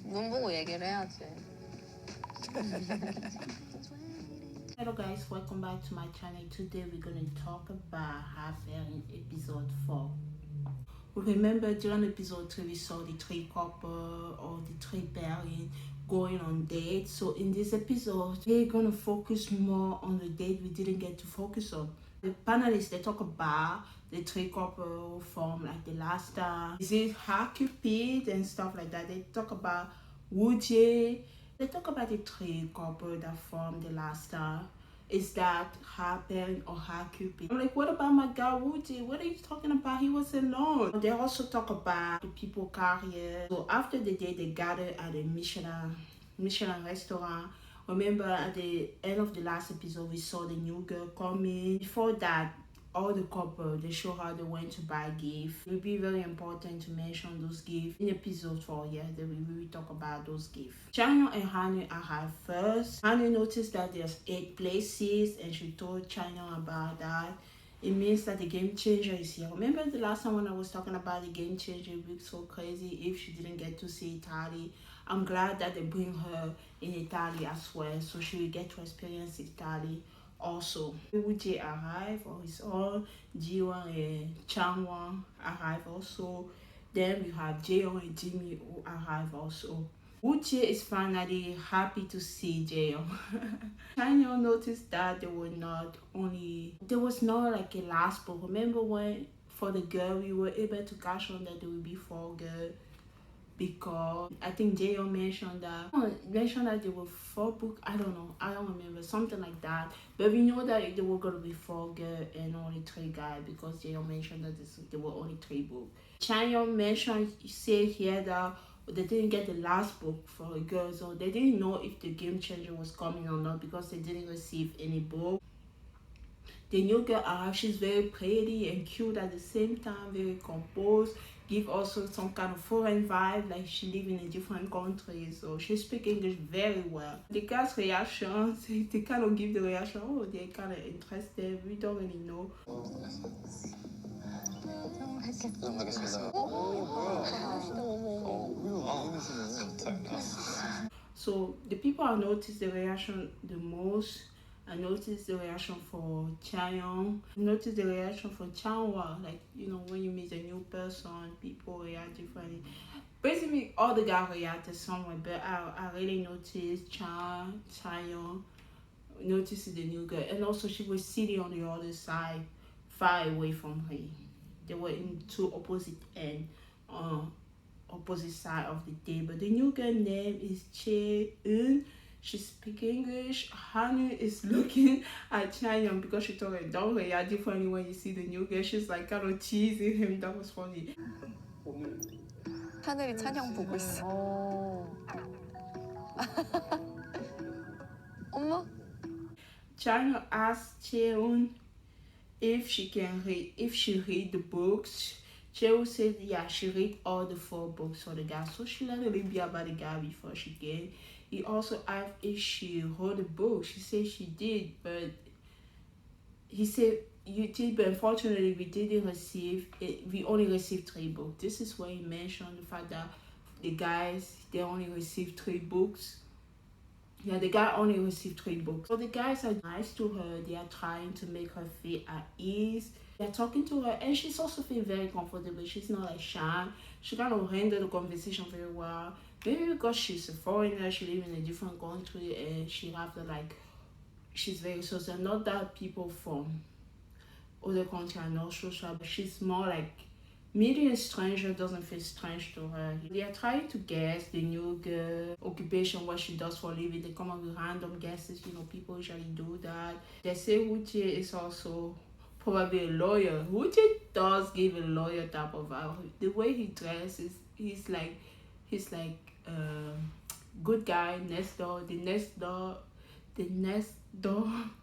눈 보고 얘기를 해야지. Hello guys, welcome back to my channel. Today we're going to talk about Harper in episode 4. Remember during episode 3 we saw the three couple or the three pairing going on dates. So in this episode we're going to focus more on the date we didn't get to focus on. The panelists, they talk about the three couple from like the last time. Is it Cupid and stuff like that? They talk about Woody. They talk about the three couple that formed the last time. Is that happened or Cupid? I'm like, what about my guy Woody? What are you talking about? He was alone. They also talk about the people career. So after the day they gathered at a Michelin restaurant. Remember at the end of the last episode we saw the new girl coming. Before that, all the couple, they show how they went to buy gifts. It will be very important to mention those gifts in episode 4. Yeah, they will talk about those gifts. Chanyeol and Hanyu arrived first. Hanyu noticed that there's 8 places and she told Chanyeol about that. It means that the game changer is here. Remember the last time when I was talking about the game changer, it would be so crazy if she didn't get to see Italy. I'm glad that they bring her in Italy as well, so she will get to experience Italy also. Wooji arrived on his own. Jiwon and Changwon arrived also. Then we have Jaeyoung and Jimmy who arrived also. Wooji is finally happy to see Jaeyoung. Chanyeol noticed that there was not like a last book. Remember when for the girl we were able to catch on that there will be 4 girls, because I think Jaeyoung mentioned that there were 4 books. I don't remember, something like that. But we know that there were gonna be 4 girls and only 3 guys, because Jaeyoung mentioned that there were only 3 books. Chanyeol said here that they didn't get the last book for a girl, so they didn't know if the game changer was coming or not because they didn't receive any book. The new girl arrived. She's very pretty and cute at the same time, very composed, give also some kind of foreign vibe, like she live in a different country, so she speak English very well. The guys' reaction, they kind of give the reaction, oh, they're kind of interested, we don't really know. So the people I noticed the reaction the most. I noticed the reaction for Chaeyoung. I noticed the reaction for Changhwa. Like, when you meet a new person, people react differently. Basically, all the guys reacted somewhere, but I really noticed Chaeyoung noticed the new girl. And also, she was sitting on the other side, far away from her. They were in 2 opposite ends. Opposite side of the table. The new girl name is Chae-eun. She speaks English. Hanyu is looking at Chanyeol because she told her don't react differently when you see the new girl. She's like kind of teasing him. That was funny. 하늘이 찬영 보고 있어. 엄마? Chanyeol asked Chae-eun if she read the books. Cheryl said, yeah, she read all the 4 books for the guy. So she let it be about the guy before she came. He also asked if she wrote the book. She said she did, but he said, you did, but unfortunately we didn't receive it. We only received 3 books. This is where he mentioned the fact that the guys, they only received 3 books. Yeah, the guy only received 3 books. So the guys are nice to her. They are trying to make her feel at ease. They're talking to her, and she's also feeling very comfortable. She's not like shy. She kind of handled the conversation very well. Maybe because she's a foreigner, she lives in a different country, and she have to she's very social. Not that people from other countries are not social, but she's more like meeting a stranger doesn't feel strange to her. They are trying to guess the new girl occupation, what she does for a living. They come up with random guesses. People usually do that. They say Wooji is also probably a lawyer. Wooji does give a lawyer type of vibe. The way he dresses, he's like good guy, the next door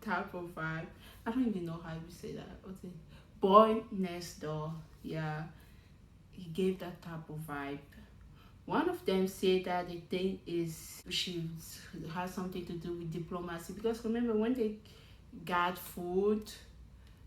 type of vibe. I don't even know how you say that. What's it? Boy next door. Yeah, he gave that type of vibe. One of them said that the thing is she has something to do with diplomacy, because remember when they got food,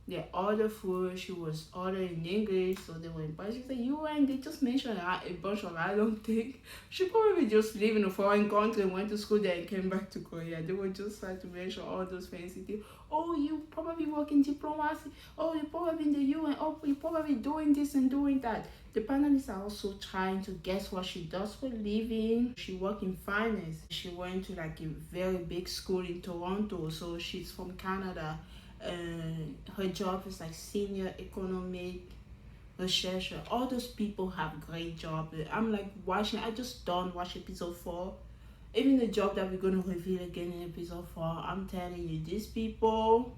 They ordered food. She was ordering in English, so they went. But she said, "UN." They just mentioned a bunch of random things. She probably just lived in a foreign country, went to school there, and came back to Korea. They were just trying to mention all those fancy things. Oh, you probably work in diplomacy. Oh, you probably in the UN. Oh, you probably doing this and doing that. The panelists are also trying to guess what she does for a living. She works in finance. She went to like a very big school in Toronto, so she's from Canada. Her job is like senior economic researcher. All those people have great jobs. I'm like watching. I just don't watch episode 4. Even the job that we're gonna reveal again in episode 4. I'm telling you, these people,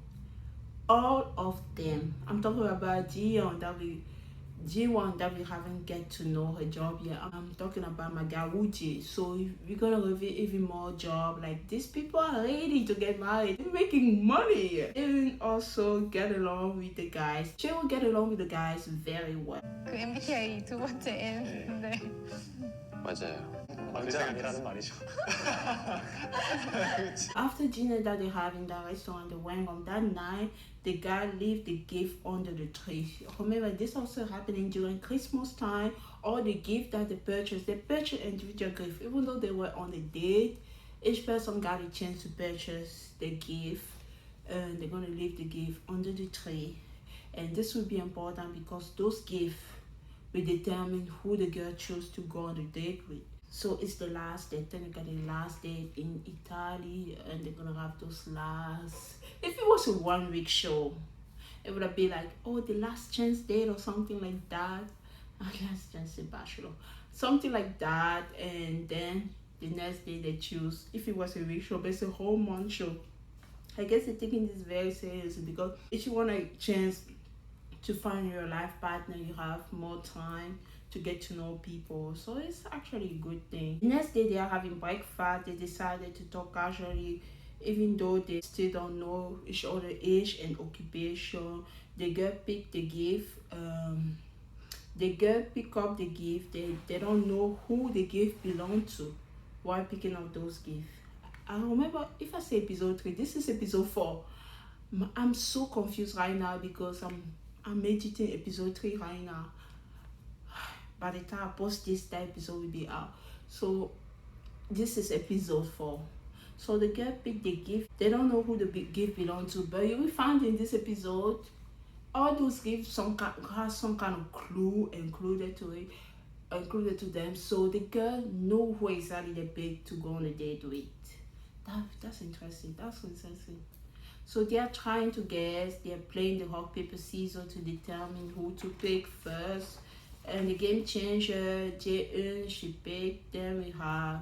all of them. I'm talking about G1 that we haven't get to know her job yet. I'm talking about Magaruji. So we're gonna reveal even more job. Like these people are ready to get married. They're making money. And also get along with the guys. She will get along with the guys very well. 그 MBTI 두 번째 N인데 맞아요. 왕자님이라는 말이죠. After dinner that they have in the restaurant, they went home that night. The guy left the gift under the tree. Remember, this also happening during Christmas time. All the gift that they purchased individual gift. Even though they were on a date, each person got a chance to purchase the gift. And they're going to leave the gift under the tree. And this will be important because those gifts will determine who the girl chose to go on a date with. So it's the last date, technically the last date in Italy, and they're gonna have those last. If it was a 1 week show, it would have been like, oh, the last chance date or something like that. Last chance bachelor, something like that, and then the next day they choose. If it was a week show, but it's a whole month show. I guess they're taking this very seriously because if you want a chance to find your life partner, you have more time to get to know people, so it's actually a good thing. The next day they are having breakfast. They decided to talk casually, even though they still don't know each other age and occupation. The girl picked the gift. The girl pick up the gift. They don't know who the gift belonged to while picking up those gifts. I remember, if I say episode 3, this is episode 4. I'm so confused right now because I'm editing episode 3 right now. By the time I post this, that episode will be out. So this is episode 4. So the girl picked the gift. They don't know who the gift belongs to, but you will find in this episode all those gifts has some kind of clue included to them. So the girl know who exactly they picked to go on a date with. That's interesting. That's interesting. So they are trying to guess. They're playing the rock paper scissors to determine who to pick first. And the game changer, J1, she picked. Then we have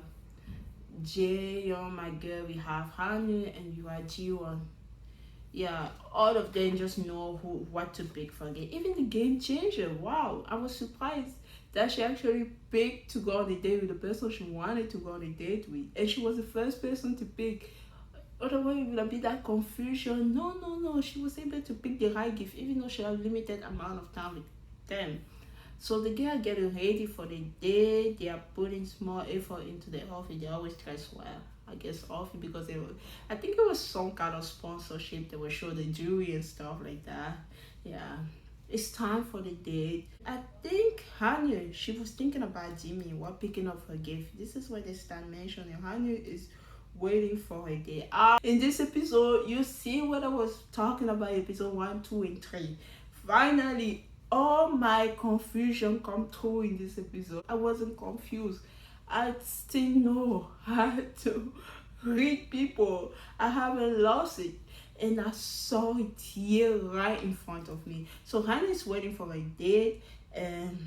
Jaeyoung, my girl. We have Hanyu, and you are G1. Yeah, all of them just know what to pick for game. Even the game changer, wow, I was surprised that she actually picked to go on a date with the person she wanted to go on a date with, and she was the first person to pick. Otherwise, it would have been that confusion. No, she was able to pick the right gift, even though she had a limited amount of time with them. So the girl getting ready for the day. They are putting small effort into the outfit. They always dress well. I guess outfit because I think it was some kind of sponsorship. They will show the jewelry and stuff like that. Yeah, it's time for the date. I think Hanyu, she was thinking about Jimmy while picking up her gift. This is what they start mentioning. Hanyu is waiting for her day. In this episode, you see what I was talking about. Episode 1, 2, and 3. Finally, all my confusion come through in this episode. I wasn't confused. I still know how to read people. I haven't lost it. And I saw it here right in front of me. So Hannah is waiting for a date, and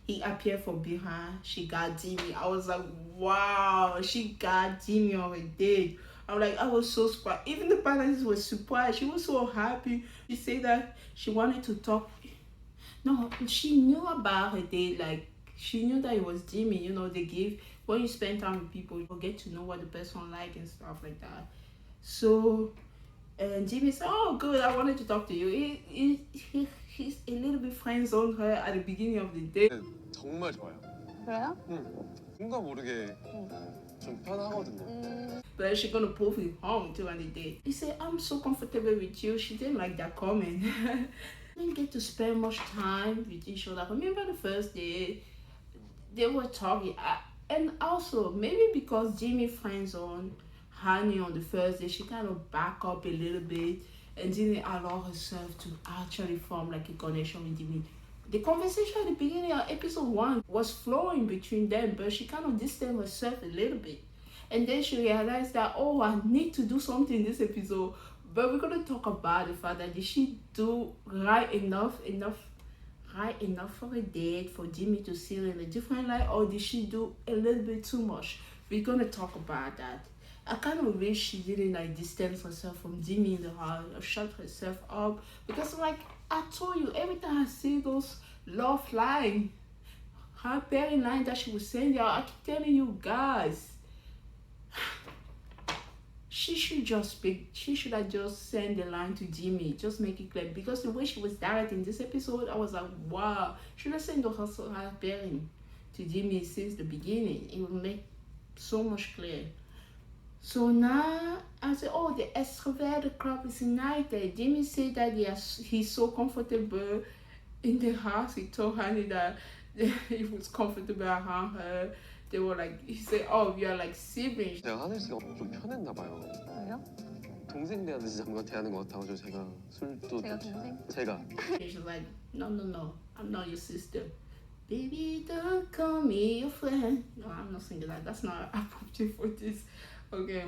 he appeared from behind. She got Jimmy. I was like, wow, she got Jimmy on a date. I was so surprised. Even the parents were surprised. She was so happy. She said that she wanted to talk. No, she knew about her date. Like, she knew that it was Jimmy. You know, they give, when you spend time with people, you get to know what the person like and stuff like that. So, and Jimmy said, oh, good, I wanted to talk to you. He's a little bit friends on her at the beginning of the day. 정말 좋아요. 그래요? 뭔가 모르게 좀 편하거든요. but she's gonna prove him wrong during the day. He said, I'm so comfortable with you. She didn't like that comment. Didn't get to spend much time with each other. Remember the first day they were talking, and also maybe because Jimmy friends on Honey on the first day, she kind of back up a little bit and didn't allow herself to actually form like a connection with Jimmy. The conversation at the beginning of episode 1 was flowing between them, but she kind of distanced herself a little bit. And then she realized that, oh, I need to do something in this episode. But we're going to talk about the fact that did she do right enough for a date for Jimmy to see her in a different light, or did she do a little bit too much? We're going to talk about that. I kind of wish she didn't like distance herself from Jimmy in the house or shut herself up, because like I told you, every time I see those love line, her very line that she was saying, y'all, I keep telling you guys, she should have just sent the line to Jimmy, just make it clear, because the way she was directing this episode, I was like, wow, she should have sent her pairing to Jimmy since the beginning. It would make so much clear. So now I said, oh, the extrovert club is united. Jimmy said that he's so comfortable in the house. He told Honey that he was comfortable around her. They were like, he said, oh, we are like siblings. 제가 하늘 씨가 좀 편했나 봐요. 왜요? 동생 대하듯이 잠깐 대하는 것 같아가지고 제가 술도 제가 동생? 제가 She's like, no, I'm not your sister. Baby, don't call me your friend. No, I'm not singing that. That's not appropriate for this. Okay.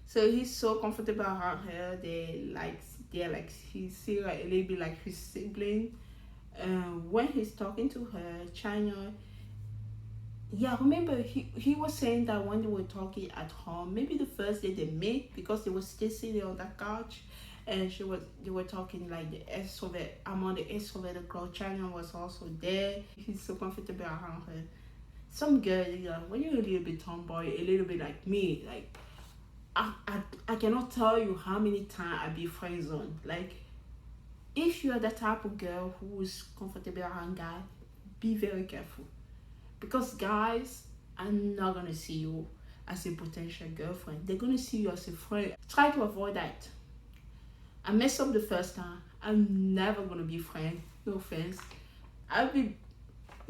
So he's so comfortable around her. They're like he see like a little bit like his sibling. When he's talking to her, China. Yeah, remember he was saying that when they were talking at home, maybe the first day they met, because they were still sitting on that couch, and they were talking like the extrovert. Among the extroverted girl, China was also there. He's so comfortable around her. Some girl, you know, when you're a little bit tomboy, a little bit like me, like I cannot tell you how many times I be friend zone. Like, if you are the type of girl who is comfortable around guys, be very careful, because guys are not gonna see you as a potential girlfriend. They're gonna see you as a friend. Try to avoid that. I messed up the first time. I'm never gonna be friend. No offense. I'll be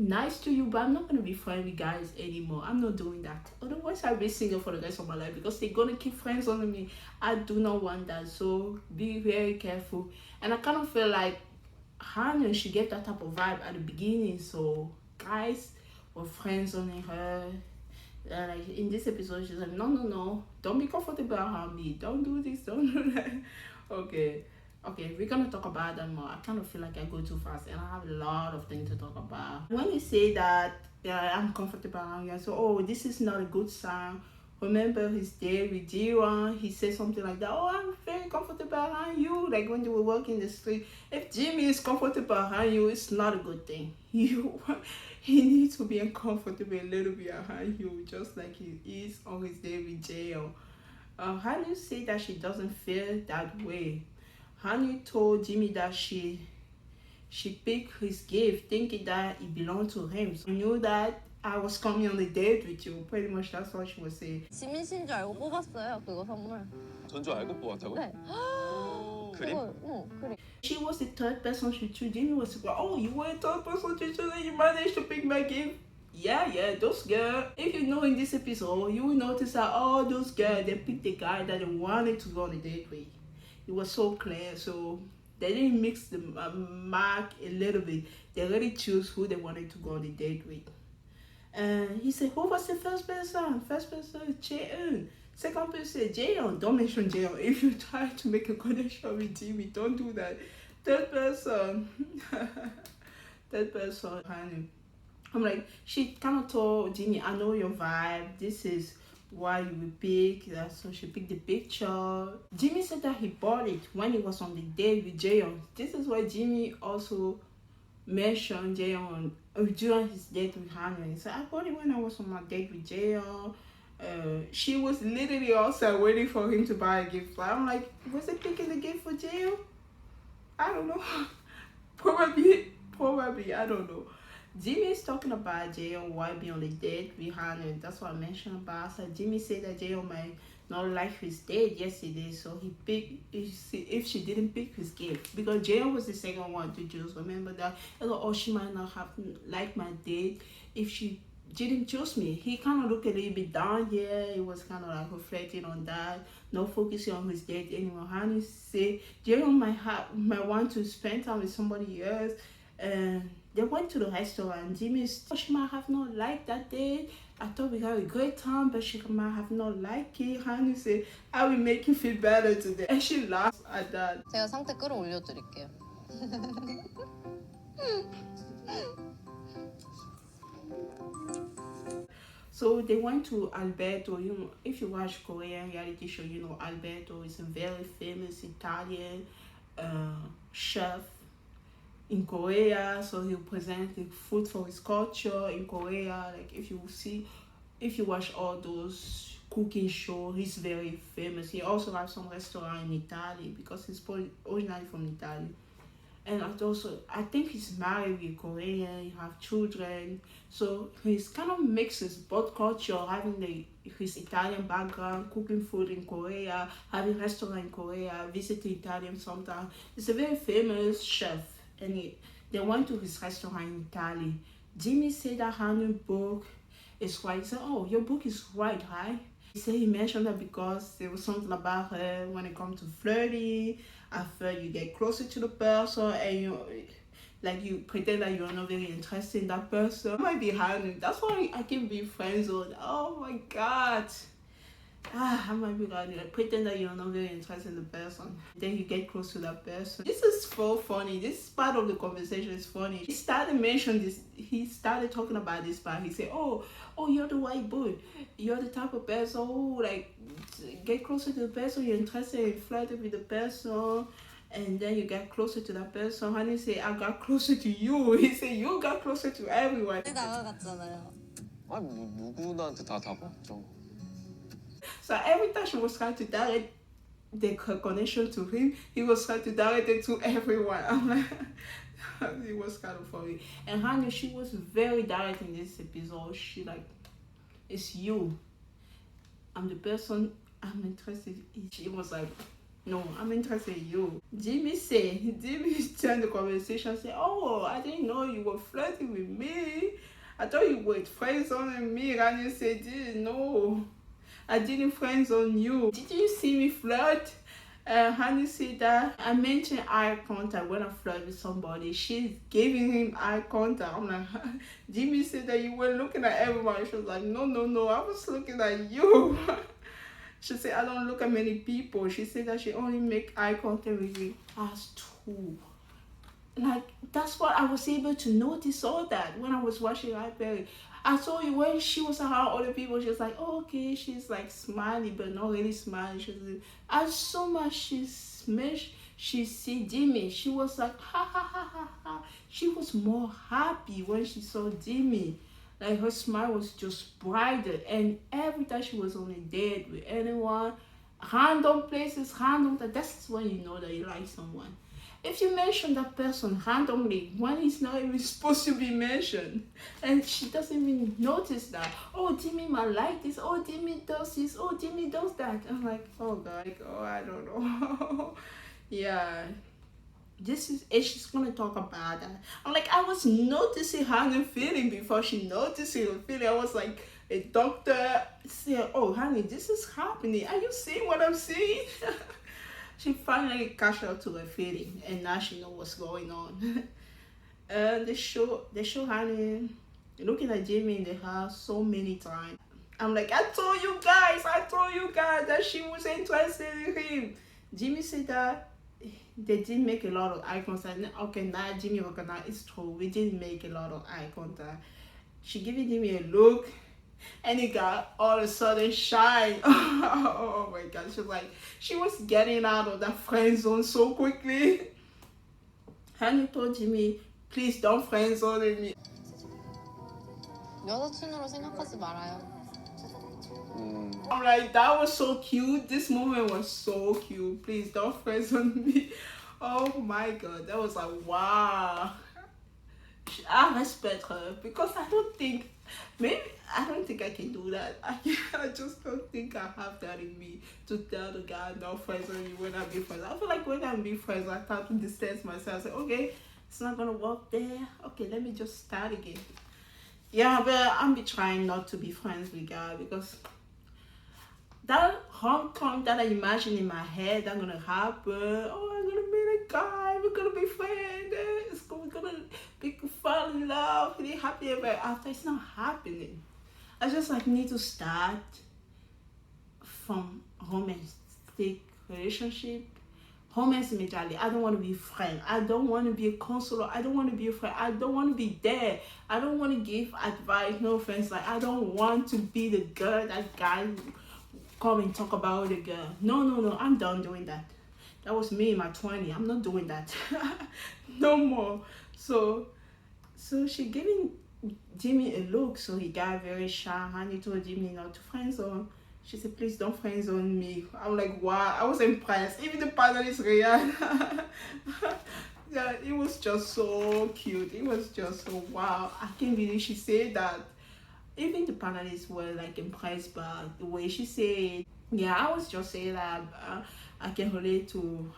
nice to you, but I'm not gonna be friends with guys anymore. I'm not doing that. Otherwise, I'll be single for the rest of my life, because they're gonna keep friends on me. I do not want that. So be very careful. And I kind of feel like Hannah, she gave that type of vibe at the beginning. So guys were friends on her. Like in this episode, she's like, no, don't be comfortable around me. Don't do this. Don't do that. Okay, we're gonna talk about that more. I kind of feel like I go too fast, and I have a lot of things to talk about. When you say that I'm comfortable around you, so oh, this is not a good sign. Remember his day with Jiwan, he said something like that, oh, I'm very comfortable around you, like when they were walking the street. If Jimmy is comfortable around you, it's not a good thing. He needs to be uncomfortable a little bit around you, just like he is on his day with Jail. How do you say that she doesn't feel that way? Honey told Jimmy that she picked his gift thinking that it belonged to him. So he knew that I was coming on a date with you. Pretty much that's what she was saying. 지민 씨인 줄 알고 뽑았어요, 그거 선물. 전 줄 알고 뽑았다고? 네. 그림? 그림. She was the third person she chose. Jimmy was like, oh, you were the third person to choose and you managed to pick my gift. Yeah, those girls. If you know in this episode, you will notice that all those girls, they picked the guy that they wanted to go on a date with. It was so clear. So they didn't mix the mark a little bit. They really choose who they wanted to go on a date with. And he said, who was the first person? First person is Jaeun. Second person is Jaeon. Don't mention Jaeon. If you try to make a connection with Jimmy, don't do that. Third person. Honey. I'm like, she kind of told Jimmy, I know your vibe. This is why you will pick. So she picked the picture. Jimmy said that he bought it when he was on the date with Jaeon. This is why Jimmy also mentioned Jaeon during his date with Hannah. He said, I bought it when I was on my date with Jaeon. She was literally also waiting for him to buy a gift. I'm like, was he picking the gift for Jaeon? I don't know. Probably, I don't know. Jimmy is talking about Jaehyun why be on a date with Hannah. That's what I mentioned about. So Jimmy said that Jaehyun might not like his date yesterday, so he picked if she didn't pick his gift because Jaehyun was the second one to choose. Remember that? Oh, she might not have liked my date if she didn't choose me. He kind of looked a little bit down here. He was kind of like reflecting on that, not focusing on his date anymore. Honey said Jaehyun might want to spend time with somebody else, and they went to the restaurant. She might have not liked that day. I thought we had a great time, but she might have not liked it. Honey said, I will make you feel better today. And she laughed at that. 제가 상태 끌어올려 드릴게요. So they went to Alberto. You know, if you watch Korean reality show, you know Alberto is a very famous Italian chef in Korea. So he presents the food for his culture in Korea. Like if you watch all those cooking shows, he's very famous. He also has some restaurant in Italy because he's originally from Italy. And I think he's married with Korean, he have children. So he's kind of mixes both culture, having his Italian background, cooking food in Korea, having restaurant in Korea, visiting Italian sometimes. He's a very famous chef. And they went to his restaurant in Italy. Jimmy said that Hannah's book is white. He said, oh, your book is white, right? He said he mentioned that because there was something about her when it comes to flirting. After you get closer to the person and you pretend that you're not very interested in that person. It might be hard. That's why I can be friends with. Oh my god. I might be hard. Pretend that you're not very interested in the person. Then you get close to that person. This is so funny. This part of the conversation is funny. He started mentioning this. He started talking about this part. He said, oh, you're the white boy. You're the type of person who like get closer to the person. You're interested in flirting with the person. And then you get closer to that person. Honey say, I got closer to you. He said, you got closer to everyone. 다가갔잖아요. 아니 뭐 누구나한테 다 다가왔죠. So every time she was trying to direct the connection to him, he was trying to direct it to everyone. I'm like, it was kind of funny. And Hannah, she was very direct in this episode. She like, it's you. I'm the person I'm interested in. She was like, no, I'm interested in you. Jimmy turned the conversation and said, oh, I didn't know you were flirting with me. I thought you were friends on me. And you said, didn't know. I didn't friends on you. Did you see me flirt? Honey said that I mentioned eye contact when I flirt with somebody. She's giving him eye contact. I'm like, Jimmy said that you were looking at everyone. She was like, no, I was looking at you. She said, I don't look at many people. She said that she only make eye contact with me as two. Like, that's what I was able to notice all that when I was watching iPerry. I saw you when she was around other people, she was like, oh, okay, she's like smiling, but not really smiling. She was like, as so much she see Jimmy, she was like, ha ha ha ha ha. She was more happy when she saw Jimmy. Like her smile was just brighter, and every time she was on a date with anyone, random places, that's when you know that you like someone. If you mention that person randomly when it's not even supposed to be mentioned, and she doesn't even notice that, oh, Jimmy might like this, oh, Jimmy does this, oh, Jimmy does that. I'm like, oh god, like, oh, I don't know. Yeah, she's gonna talk about that. I'm like, I was noticing Hannah feeling before she noticed her feeling. I was like, a doctor said, oh, honey, this is happening. Are you seeing what I'm seeing? She finally catch up to her feeling, and now she know what's going on. They show Honey looking at Jimmy in the house so many times. I'm like, I told you guys that she was interested in him. Jimmy said that they didn't make a lot of eye contact. Okay, now Jimmy recognized it's true. We didn't make a lot of eye contact. She giving Jimmy a look, and he got all of a sudden shy. Oh my god, she was getting out of that friend zone so quickly. Honey told Jimmy, please don't friend zone me. 여자친구로 생각하지 말아요. I'm like, that was so cute. This moment was so cute. Please don't friend zone me. Oh my god, that was like, wow. I respect her because I don't think I can do that. I just don't think I have that in me to tell the guy I'm not friends with you when I be friends. I feel like when I'm be friends, I start to distance myself. Say, okay, it's not gonna work there. Okay, let me just start again. Yeah, but I'm be trying not to be friends with guys because that homecoming that I imagine in my head that gonna happen. Oh, I'm gonna meet a guy. We're gonna be friends. We're gonna fall in love. Really happy ever after. It's not happening. I just like need to start from romantic relationship. Romance immediately. I don't want to be a friend. I don't want to be a counselor. I don't want to be a friend. I don't want to be there. I don't want to give advice. No offense. Like I don't want to be the girl that guy come and talk about the girl. No. I'm done doing that. That was me in my 20s. I'm not doing that. No more. So she giving Jimmy a look. So he got very shy and he told Jimmy not to friend zone. She said, please don't friend zone me. I'm like, wow. I was impressed. Even the panelist Ryan. Yeah, it was just so cute. It was just so wow. I can't believe she said that. Even the panelists were like impressed by the way she said. Yeah, I was just saying that I can relate to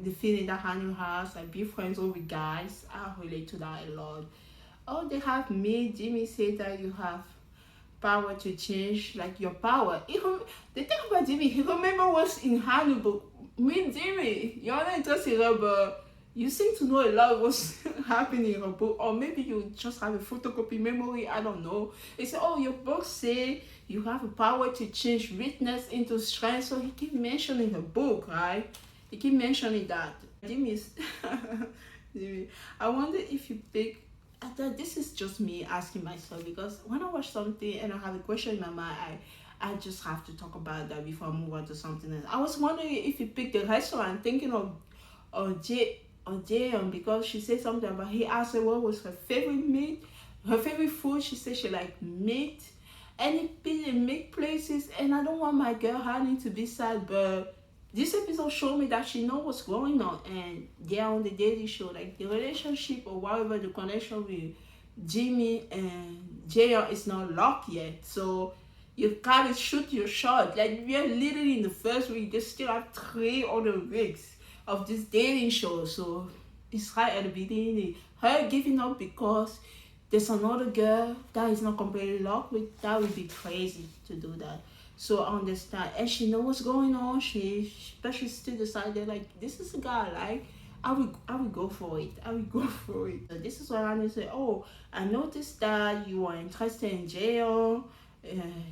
the feeling that Hanu has, like be friends with guys. I relate to that a lot. Oh, they have me. Jimmy said that you have power to change, like your power. Even the thing about Jimmy, he remember what's in Hanu, but me, Jimmy, you're not interested, but you seem to know a lot of what's happening in your book, or maybe you just have a photocopy memory. I don't know. They say, oh, your book say you have a power to change weakness into strength. So he keep mentioning her book, right? He keep mentioning that. Jimmy's Jimmy, I wonder if you pick. I thought this is just me asking myself because when I watch something and I have a question in my mind, I just have to talk about that before I move on to something else. I was wondering if you picked the restaurant, thinking of Jaeon because she said something about he asked her what was her favorite meat, her favorite food. She said she liked meat, any meat places, and I don't want my girl Honey to be sad, but this episode showed me that she knows what's going on and they're on the daily show, like the relationship or whatever the connection with Jimmy and Jaeon is not locked yet. So you gotta shoot your shot. Like we're literally in the first week, they still have 3 other weeks of this dating show. So it's right at the beginning. Her giving up because there's another girl that is not completely locked with, that would be crazy to do that. So I understand. And she knows what's going on. But she still decided like this is a guy I like. I will go for it. I will go for it. So this is what I need to say. Oh, I noticed that you are interested in jail.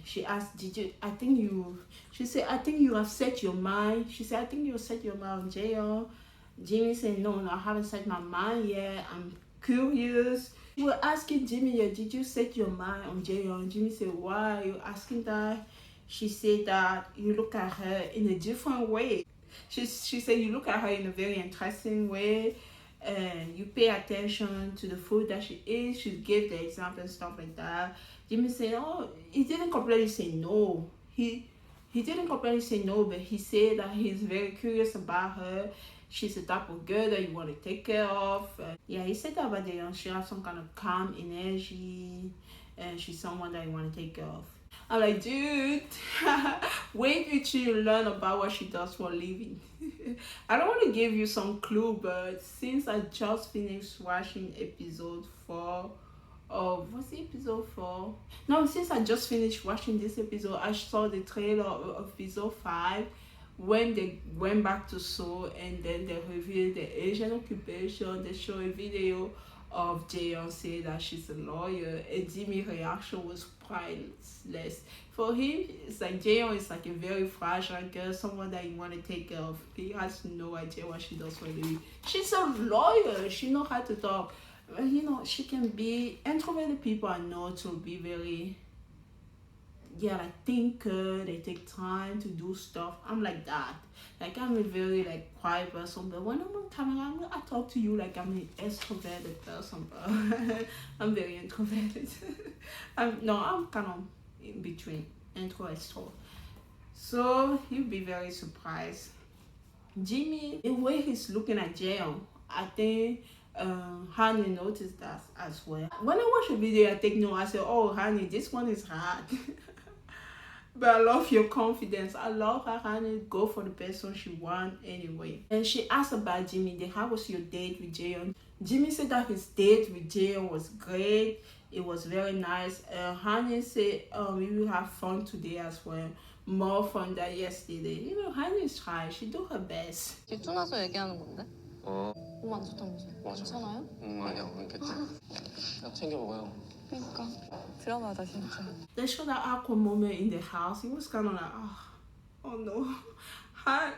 She asked, did you, I think you, she said, I think you have set your mind. She said, I think you have set your mind on jail. Jimmy said, no, I haven't set my mind yet. I'm curious. We were asking Jimmy, did you set your mind on jail? And Jimmy said, why are you asking that? She said that you look at her in a different way. She said you look at her in a very interesting way and you pay attention to the food that she eats. She gave the example and stuff like that. Jimmy said, oh, he didn't completely say no. He didn't completely say no, but he said that he's very curious about her. She's the type of girl that you want to take care of. Yeah, he said that about Jaeon. She has some kind of calm energy and she's someone that you want to take care of. I'm like, dude, wait until you learn about what she does for a living. I don't want to give you some clue, but since I just finished watching episode 4 of, what's the episode 4? No, since I just finished watching this episode, I saw the trailer of episode 5 when they went back to Seoul and then they revealed the Asian occupation. They show a video of Jaeon saying that she's a lawyer, and Jimmy's reaction was priceless. For him, it's like Jaeon is like a very fragile girl, someone that you want to take care of. He has no idea what she does for a living. She's a lawyer. She knows how to talk. You know, she can be introverted people I know to be very, yeah, like thinker. They take time to do stuff. I'm like that. Like I'm a very like quiet person, but when I'm on camera, I talk to you like I'm an extroverted person, but I'm very introverted. I'm kind of in between intro and extro. So you'll be very surprised. Jimmy, the way he's looking at Jaeon, I think Honey noticed that as well. When I watch a video, I take note. I say, "Oh, honey, this one is hard." But I love your confidence. I love how Honey go for the person she want anyway. And she asked about Jimmy. Then how was your date with Jayon? Jimmy said that his date with Jayon was great. It was very nice. Honey said we will have fun today as well. More fun than yesterday. You know, Honey is trying. She do her best. 질투 나서 얘기하는 건데? 어, 몸 안 좋다면서요? 맞아. 괜찮아요? 아니야, 그렇겠지. 약 챙겨 먹어요. 그러니까 드라마다 진짜. They showed that awkward moment in the house. He was kind of like, oh no. How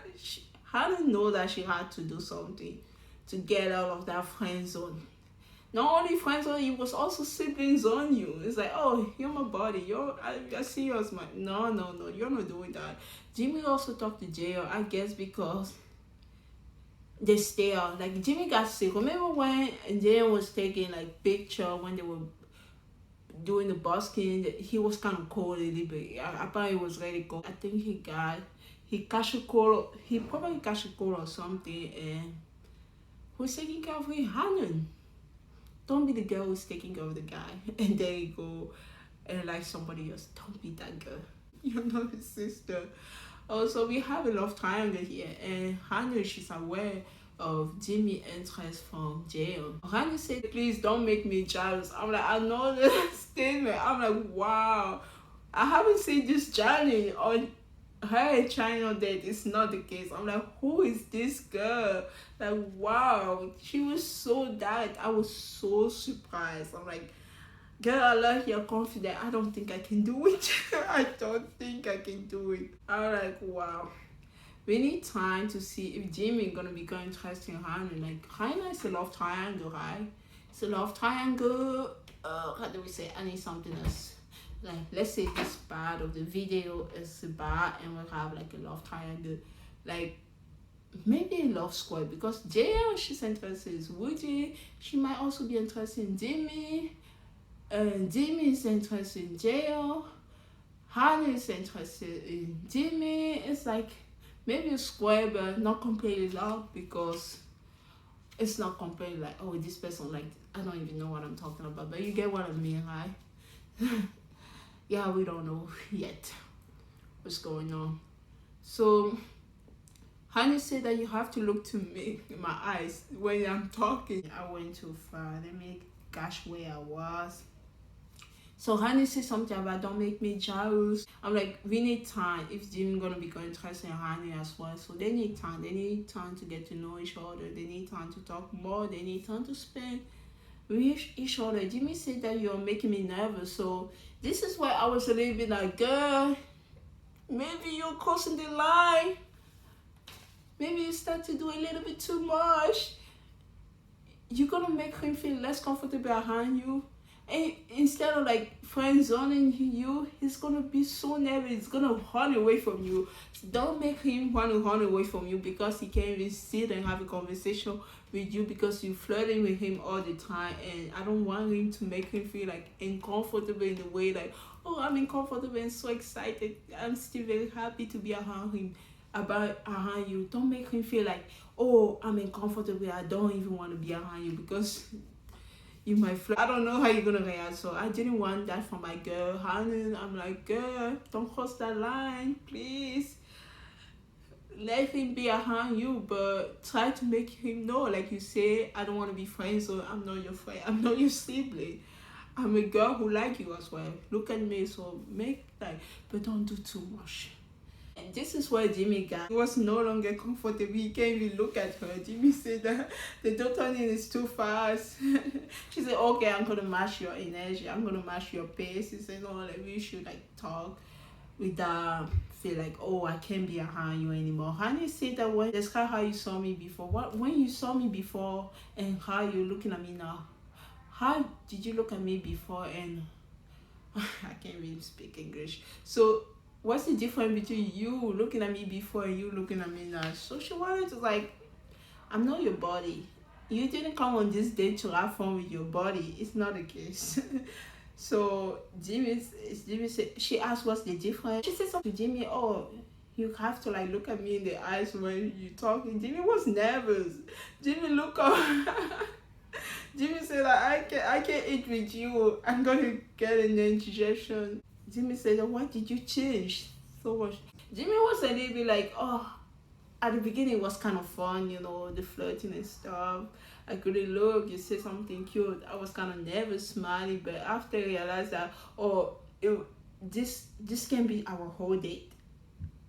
didn't know that she had to do something to get out of that friend zone. Not only friend zone, it was also siblings on you. It's like, oh, you're my buddy. I see you as my... No, you're not doing that. Jimmy also talked to Jayon, I guess because they stay out. Like, Jimmy got sick. Remember when Jayon was taking, like, picture when they were doing the busking, he was kind of cold a little bit. I thought he was really cold. I think he catch a cold. He probably catch a cold or something. And who's taking care of him? Hanan. Don't be the girl who's taking care of the guy. And there you go. And like somebody else. Don't be that girl. You're not his sister. Also, we have a love triangle here. And Hanan, she's aware of Jimmy interest from Jayon. Honey said, please don't make me jealous. I'm like, I know that statement. I'm like, wow. I haven't seen this journey on her channel that it's not the case. I'm like, who is this girl? Like, wow. She was so direct. I was so surprised. I'm like, girl, I love your confidence. I don't think I can do it. I don't think I can do it. I'm like, wow. We need time to see if Jimmy gonna be going interested in Hannah. Like, Hannah is a love triangle, right? It's a love triangle. How do we say? I need something else. Like, let's say this part of the video is a bar and we'll have like a love triangle. Like, maybe a love square because Jayon, she's interested in Woody. She might also be interested in Jimmy. Jimmy is interested in Jayon. Hannah is interested in Jimmy. It's like, maybe a square, but not completely love because it's not completely like, oh, this person, like, I don't even know what I'm talking about, but you get what I mean, right? Yeah, we don't know yet what's going on. So, Honey said that you have to look to me in my eyes when I'm talking. I went too far. Let me gosh where I was. So Honey said something about don't make me jealous. I'm like, we need time if Jim's gonna be interested in Honey as well. So they need time. They need time to get to know each other. They need time to talk more. They need time to spend with each other. Jimmy said that you're making me nervous. So this is why I was a little bit like, girl, maybe you're crossing the line. Maybe you start to do a little bit too much. You're gonna make him feel less comfortable around you. And instead of like friend zoning you, he's gonna be so nervous. He's gonna run away from you. Don't make him want to run away from you because he can't even sit and have a conversation with you because you're flirting with him all the time. And I don't want him to make him feel like uncomfortable in the way like, oh, I'm uncomfortable and so excited. I'm still very happy to be around him. Around you. Don't make him feel like, oh, I'm uncomfortable. I don't even want to be around you because you might flirt. I don't know how you're gonna react. So I didn't want that for my girl Hannah. I'm like, girl, don't cross that line, please. Let him be around you, but try to make him know, like you say, I don't want to be friends, so I'm not your friend. I'm not your sibling. I'm a girl who like you as well. Look at me, so make like, but don't do too much. And this is where Jimmy got. He was no longer comfortable. He can't even look at her. Jimmy said that the dopamine is too fast. She said, okay, I'm going to match your energy. I'm going to match your pace. He said, no, like, we should like talk without feel like, oh, I can't be around you anymore. Honey said that when describe how you saw me before. When you saw me before and how you're looking at me now. How did you look at me before and I can't really speak English. So what's the difference between you looking at me before and you looking at me now? So she wanted to like, I'm not your body. You didn't come on this date to have fun with your body. It's not the case. So Jimmy said, she asked what's the difference. She said something to Jimmy, oh, you have to like look at me in the eyes when you talking. Jimmy was nervous. Jimmy looked up. Jimmy said that I can't eat with you. I'm gonna get an indigestion. Jimmy said, why did you change so much? Jimmy was a little bit like, oh, at the beginning it was kind of fun, you know, the flirting and stuff. I couldn't look, you said something cute. I was kind of nervous, smiling, but after I realized that, oh, this can be our whole date.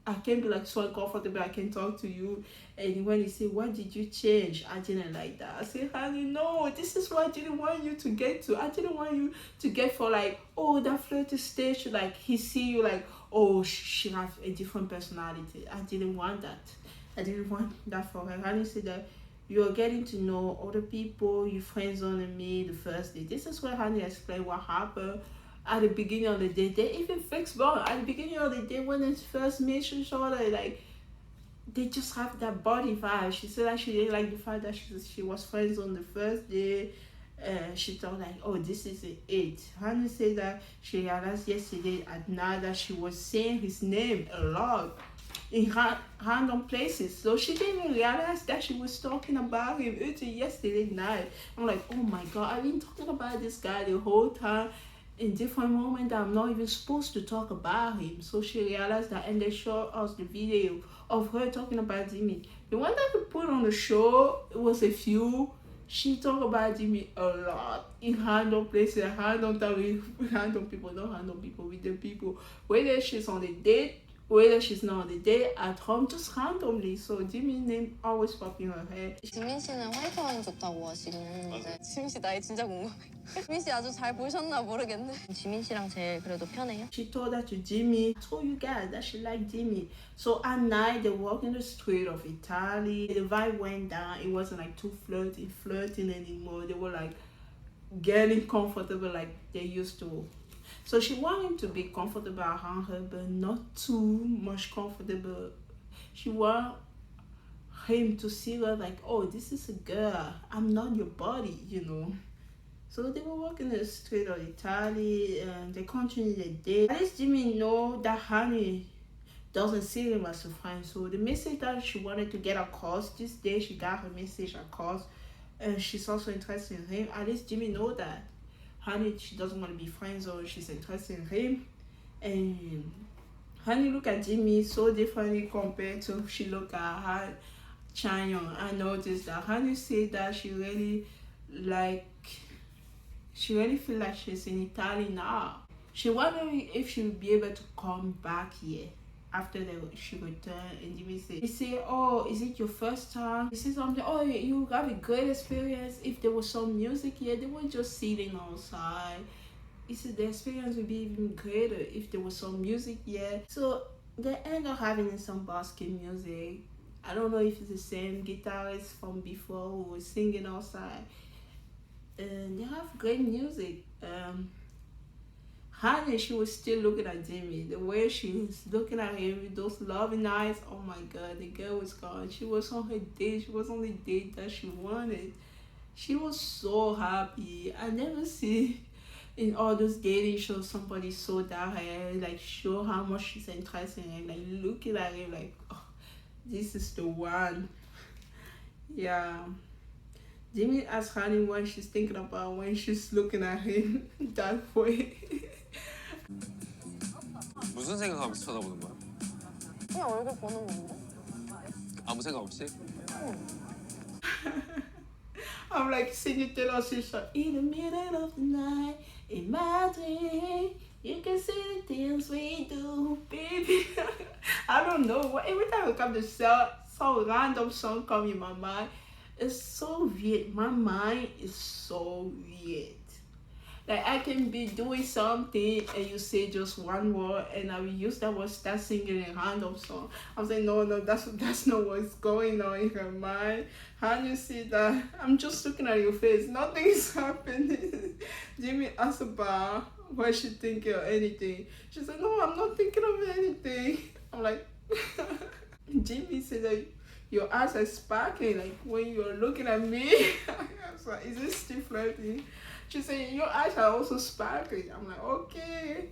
I can be like so uncomfortable, I can talk to you. And when you say, why did you change? I didn't like that. I said, honey, no, this is what I didn't want you to get to. I didn't want you to get for like, oh, that flirty stage, like he see you like, oh, she has a different personality. I didn't want that. I didn't want that for her. Honey said that you're getting to know other people, you friends on me the first day. This is where Honey explained what happened. At the beginning of the day, they even fixed bond. At the beginning of the day, when they first met each other, like they just have that body vibe. She said that she didn't like the fact that she was friends on the first day. She thought like, oh, this is it. Honey said that she realized yesterday at night that she was saying his name a lot in random places. So she didn't even realize that she was talking about him until yesterday night. I'm like, oh my God, I've been talking about this guy the whole time. In different moments I'm not even supposed to talk about him. So she realized that, and they showed us the video of her talking about Jimmy. The one that we put on the show, it was a few. She talked about Jimmy a lot in random places, random time with random people, not random people, with the people. Whether she's on the date, whether she's not on the date, at home, just randomly. So Jimmy's name always popped in her head. 지민 씨는 화이트 와인 좋다고 하시는데 지민 씨 나이 진짜 궁금해. 지민 씨 아주 잘 보셨나 모르겠네. 지민 씨랑 제일 그래도 편해요? She told that to Jimmy. I told you guys that she liked Jimmy. So at night they walked in the street of Italy. The vibe went down. It wasn't like too flirting anymore. They were like getting comfortable like they used to. So she wanted him to be comfortable around her, but not too much comfortable. She wanted him to see her like, oh, this is a girl. I'm not your body, you know. So they were walking the street of Italy and they continued their day. At least Jimmy know that Honey doesn't see him as a friend. So the message that she wanted to get across this day, she got her message across. And she's also interested in him. At least Jimmy know that Honey, she doesn't want to be friends or she's interested in him. And Honey look at Jimmy so differently compared to she look at her Chanyeong. I noticed that Honey said that she really feel like she's in Italy now. She wondered if she would be able to come back here after she returned. And Jimmy said, oh, is it your first time? He said something, oh, you have a great experience. If there was some music here, they were just sitting outside. He said the experience would be even greater if there was some music here. So they end up having some basket music. I don't know if it's the same guitarist from before who was singing outside. And they have great music. Honey, she was still looking at Jimmy. The way she was looking at him with those loving eyes, oh my God, the girl was gone. She was on her date. She was on the date that she wanted. She was so happy. I never see in all those dating shows somebody so down her, like show how much she's interested in him, like looking at him like, oh, this is the one. Yeah. Jimmy asked Honey what she's thinking about when she's looking at him that way. 무슨 생각하면서 쳐다보는 거야? 그냥 얼굴 보는 건데? 아무 생각 없이? I'm like singing Taylor Swift in the middle of the night, in my dream, you can see the things we do, baby. I don't know. Every time I come to some random song come in my mind, it's so weird. My mind is so weird. Like I can be doing something and you say just one word and I will use that word, start singing a random song. I'm saying no, that's not what's going on in her mind. How do you see that? I'm just looking at your face. Nothing is happening. Jimmy asked about what she thinking or anything. She said, no, I'm not thinking of anything. I'm like, Jimmy said that your eyes are sparkling like when you're looking at me. I was like, is this still flirting? She said, your eyes are also sparkling. I'm like, okay.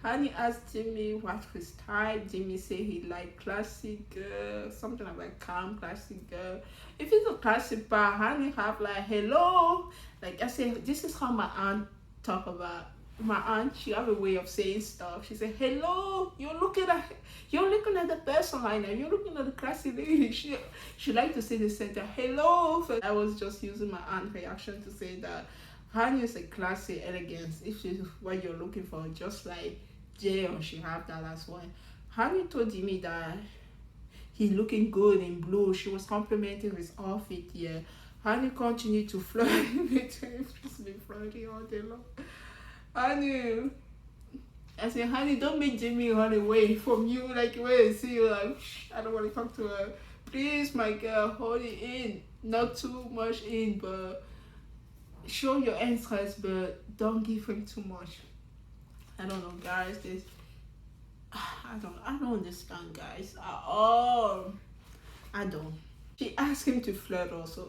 Honey asked Jimmy what his type. Jimmy said he like classic girl, something like calm classic girl. If it's a classic bar, Honey have like hello. Like I said, this is how my aunt talk about. My aunt, she have a way of saying stuff. She said, hello, you're looking at the person right now. You're looking at the classy lady. She like to say the center, hello. So I was just using my aunt reaction to say that Honey is a classy elegance. If she's what you're looking for, just like Jayon, she have that as well. Honey told Jimmy that he looking good in blue. She was complimenting his outfit. Yeah, Honey continued to flirt with him. She's been flirting all day long. Honey, I said, Honey, don't make Jimmy run away from you. Like, when I see you, like, I don't want to talk to her. Please, my girl, hold it in. Not too much in, but show your interest, but don't give him too much. I don't know, guys. I don't understand, guys, at all. I don't. She asked him to flirt also.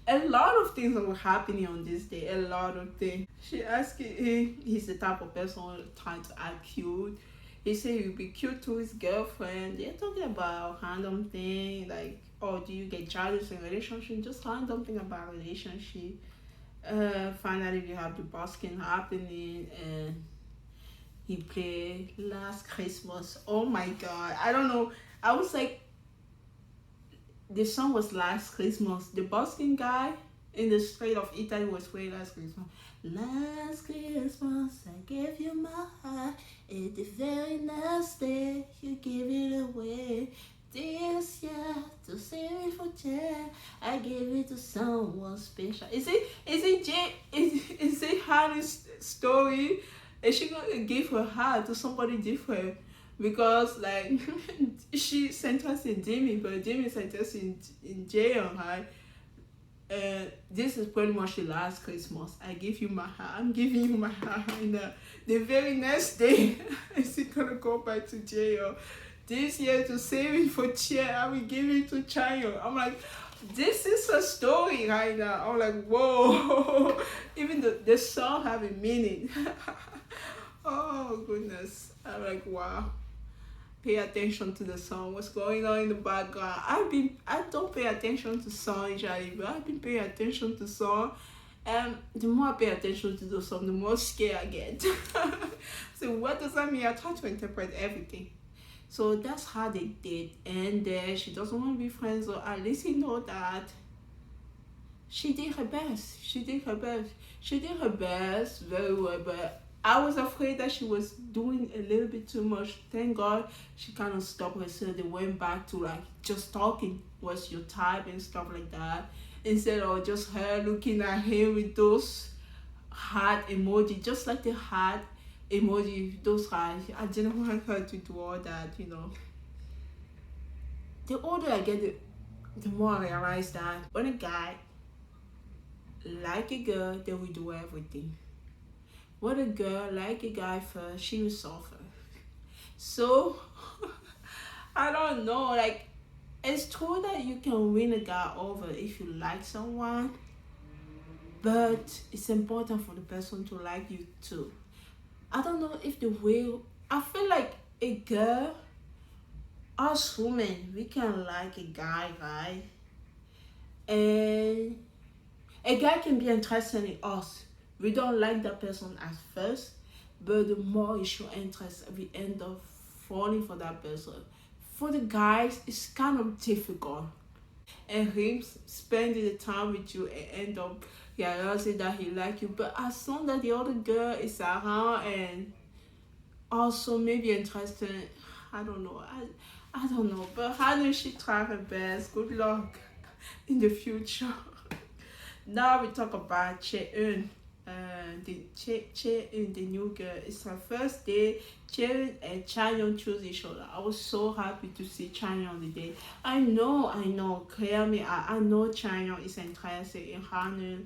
A lot of things were happening on this day. A lot of things. She asked him, he's the type of person trying to act cute. He said he would be cute to his girlfriend. They're talking about random thing like, oh, do you get jealous in relationship? Just random thing about relationship. Finally, we have the busking happening, and he played Last Christmas. Oh my God, I don't know. I was like, the song was Last Christmas. The busking guy in the street of Italy was playing Last Christmas. Last Christmas, I gave you my heart. It's the very next day you give it away. This year, to save it for Jay, I gave it to someone special. Is it Hannah's story? Is she gonna give her heart to somebody different? Because like she sent us in Jimmy, but Jimmy sent us in Jayon, right? This is pretty much the Last Christmas. I give you my heart. I'm giving you my heart. And the very next day, is he gonna go back to jail? This year, to save it for Chair, I will give it to Chayo. I'm like, this is a story right now. I'm like, whoa. Even the song have a meaning. Oh goodness. I'm like, wow. Pay attention to the song. What's going on in the background? I don't pay attention to song usually, but I've been paying attention to song. And the more I pay attention to the song, the more scared I get. So what does that mean? I try to interpret everything. So that's how they did. And she doesn't want to be friends, or at least you know that she did her best. She did her best very well, but I was afraid that she was doing a little bit too much. Thank God she kind of stopped herself. They went back to like just talking. What's your type and stuff like that. Instead of just her looking at him with those heart emoji, just like the heart emoji, those eyes. I didn't want her to do all that, you know. The older I get, the more I realize that when a guy like a girl, they will do everything. When a girl like a guy first, she will suffer. So I don't know, like, it's true that you can win a guy over if you like someone, but it's important for the person to like you too. I don't know if the way, I feel like a girl, us women, we can like a guy, right? And a guy can be interested in us. We don't like that person at first, but the more you show interest, we end up falling for that person. For the guys, it's kind of difficult. And him spending the time with you and end up realizing that he like you. But as soon as the other girl is around and also maybe interested, I don't know. I don't know. But how does she try her best? Good luck in the future. Now we talk about Chaeun. The new girl. It's her first day. Chaeun and Chaeyoung choose each other. I was so happy to see Chaeyoung today. I know. Clearly, I know Chaeyoung is interested in Hanul,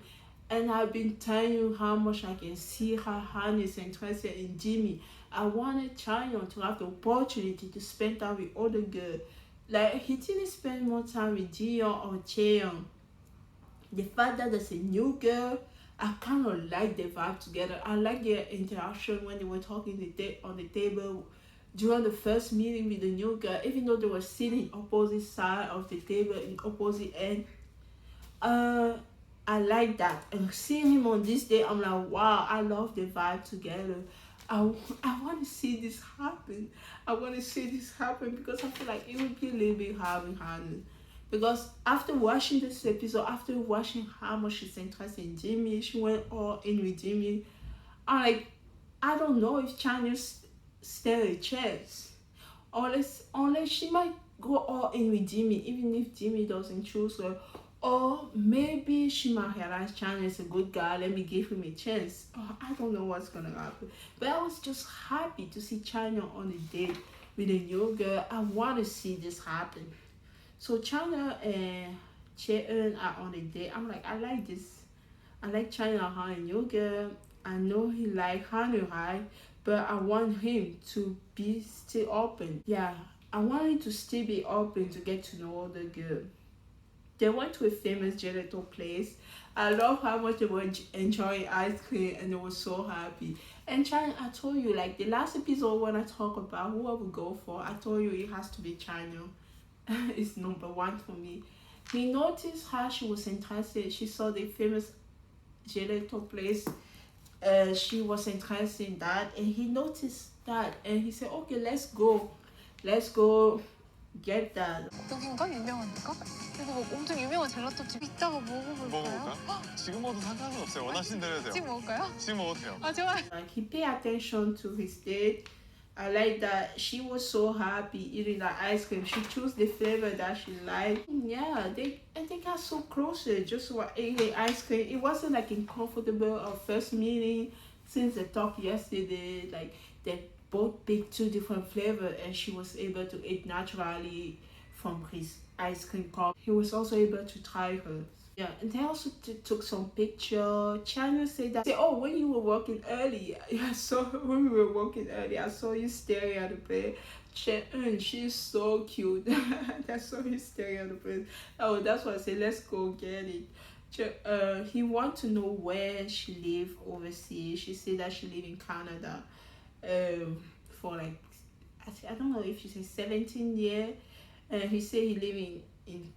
and I've been telling you how much I can see how Hanul is interested in Jimmy. I wanted Chaeyoung to have the opportunity to spend time with other girls. Like, he didn't spend more time with Jiyeon or Chaeyoung. The fact that there's a new girl, I kind of like their vibe together. I like their interaction when they were talking on the table during the first meeting with the new girl, even though they were sitting opposite side of the table in opposite end. I like that. And seeing him on this day, I'm like, wow, I love the vibe together. I want to see this happen. I want to see this happen because I feel like it would be a little bit hard with Hannah. Because after watching this episode, after watching how much she's interested in Jimmy, she went all in with Jimmy. I'm like, I don't know if China's stand a chance. Unless she might go all in with Jimmy, even if Jimmy doesn't choose her. Or maybe she might realize China is a good guy, let me give him a chance. Oh, I don't know what's gonna happen. But I was just happy to see China on a date with a new girl. I want to see this happen. So China and Cheon are on a date. I'm like, I like this. I like China and a new girl. I know he like Hanu, right? But I want him to be still open. Yeah, I want him to still be open to get to know the girl. They went to a famous gelato place. I love how much they were enjoying ice cream and they were so happy. And China, I told you, like the last episode when I talk about who I would go for, I told you it has to be China. It's number one for me. He noticed how she was interested. She saw the famous gelato place. She was interested in that, and he noticed that, and he said, "Okay, let's go get that." 여긴가? 유명한 데가? 이거 뭐 엄청 유명한 젤라또집 이따가 먹어볼까요? 먹어볼까? 지금 먹어도 상관은 없어요. 원하시는 대로 해도 지금 돼요. 먹을까요? 지금 먹어도 돼요. 아 좋아요. Like he paid attention to his date. I like that she was so happy eating that ice cream. She chose the flavor that she liked. Yeah, they got so closer just while eating ice cream. It wasn't like uncomfortable or first meeting since they talked yesterday. Like they both picked two different flavors and she was able to eat naturally from his ice cream cup. He was also able to try hers. Yeah, and they also took some picture. China said that, oh, when you were working early, I saw when we were working early, I saw you staring at the plate. She's so cute. I saw you staring at the plate. Oh, that's why I said, let's go get it. He wants to know where she live overseas. She said that she live in Canada for like, I don't know if she said 17 years. He said he live in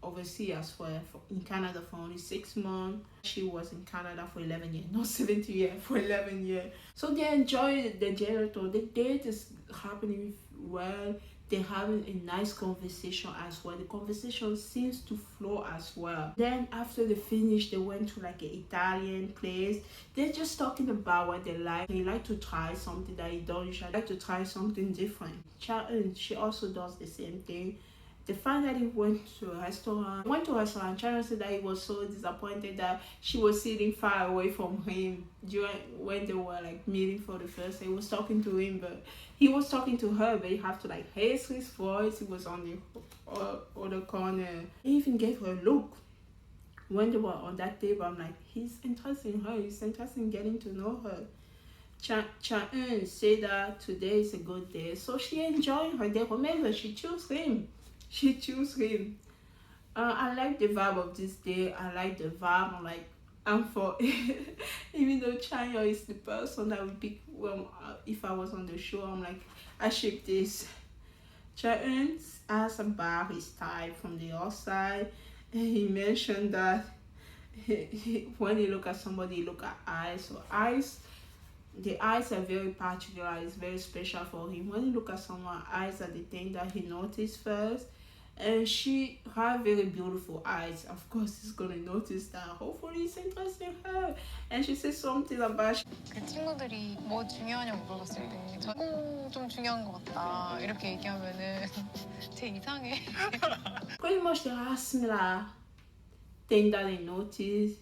overseas as well, in Canada for only 6 months. She was in Canada for 11 years, not 17 years, for 11 years. So they enjoy the gelato. The date is happening well. They're having a nice conversation as well. The conversation seems to flow as well. Then after they finished, they went to like an Italian place. They're just talking about what they like. They like to try something that you don't usually like to try something different. She also does the same thing. The fact that he went to a restaurant, China said that he was so disappointed that she was sitting far away from him when they were like meeting for the first time. He was talking to him, but he was talking to her, but you have to like raise his voice. He was on the other corner. He even gave her a look. When they were on that table, I'm like, he's interested in her. He's interested in getting to know her. Cha-Eun said that today is a good day. So she enjoyed her day. Remember, she chose him. I like the vibe of this day. I like the vibe. I'm for even though China is the person that would pick if I was on the show. I'm like, I ship this. China has about his type from the outside, and he mentioned that when he look at somebody, he look at eyes. So the eyes are very particular. It's very special for him. When you look at someone, eyes are the thing that he noticed first. And she have very beautiful eyes. Of course, he's gonna notice that. Hopefully, he's interested in her. And she said something about. 그 친구들이 뭐 중요하냐고 물어봤을 때 좀 중요한 것 같다 이렇게 얘기하면은 쟤 이상해. Pretty much they are similar thing that they notice.